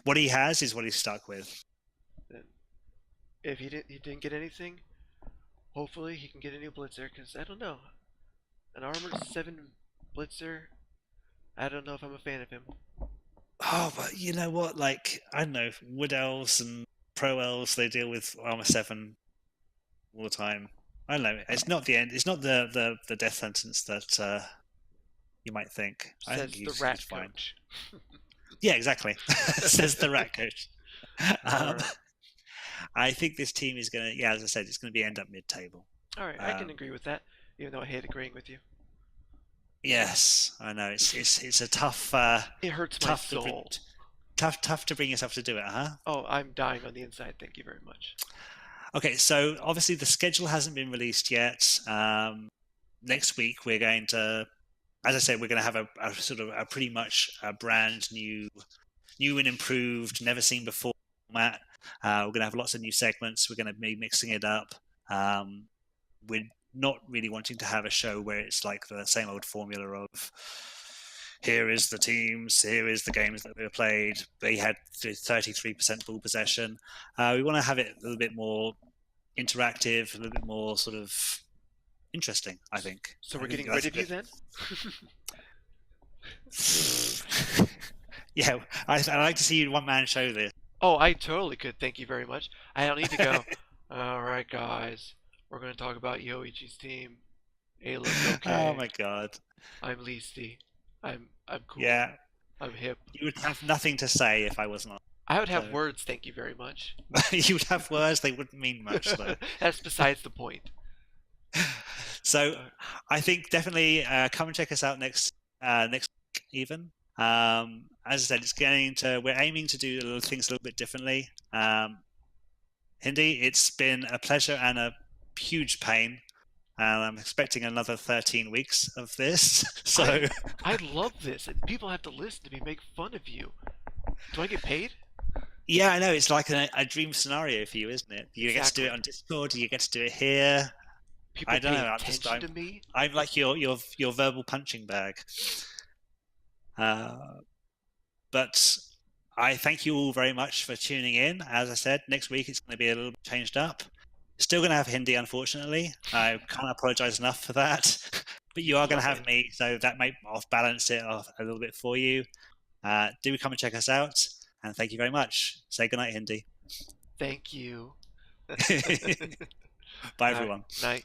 A: what he has is what he's stuck with.
B: Then, if he didn't get anything, hopefully he can get a new blitzer. Because I don't know, an armored 7 blitzer. I don't know if I'm a fan of him.
A: Oh, but you know what? Like, I don't know, Wood Elves and Pro Elves, they deal with Armor 7 all the time. I don't know. It's not the end. It's not the death sentence that you might think.
B: Says
A: I think he's
B: rat
A: fine.
B: coach.
A: Yeah, exactly. Says the rat coach. I think this team is going to, as I said, it's going to end up mid-table.
B: All right, I can agree with that, even though I hate agreeing with you.
A: Yes, I know. It's a tough.
B: It hurts my soul.
A: Tough to bring yourself to do it, huh?
B: Oh, I'm dying on the inside. Thank you very much.
A: Okay, so obviously the schedule hasn't been released yet. Next week we're going to, as I said, we're going to have a sort of a pretty much a brand new and improved, never seen before format. We're going to have lots of new segments. We're going to be mixing it up. We're not really wanting to have a show where it's like the same old formula of here is the teams, here is the games that we played. They had 33% ball possession. We want to have it a little bit more interactive, a little bit more sort of interesting, I think.
B: So we're getting rid of you then?
A: Yeah, I'd like to see you one-man show this.
B: Oh, I totally could. Thank you very much. I don't need to go, all right, guys. We're going to talk about Yoichi's team. Hey, look, okay.
A: Oh my god.
B: I'm Listi. I'm cool.
A: Yeah.
B: I'm hip.
A: You would have nothing to say if I wasn't on.
B: I would have words, thank you very much.
A: You would have words, they wouldn't mean much though.
B: That's besides the point.
A: So I think definitely come and check us out next week even. As I said, we're aiming to do things a little bit differently. Hindy, it's been a pleasure and a huge pain. And I'm expecting another 13 weeks of this. So
B: I love this, and people have to listen to me make fun of you. Do I get paid?
A: Yeah, I know. It's like a dream scenario for you, isn't it? You get to do it on Discord. You get to do it here.
B: People
A: I don't
B: pay
A: know.
B: attention to me.
A: I'm like your verbal punching bag. But I thank you all very much for tuning in. As I said, next week it's going to be a little bit changed up. Still going to have Hindy, unfortunately. I can't apologize enough for that. but you are going to
B: Love
A: have
B: it.
A: me, so that might off balance it off a little bit for you. Do come and check us out, and thank you very much. Say goodnight, Hindy.
B: Thank you.
A: Bye,
B: All right.
A: everyone.
B: Night.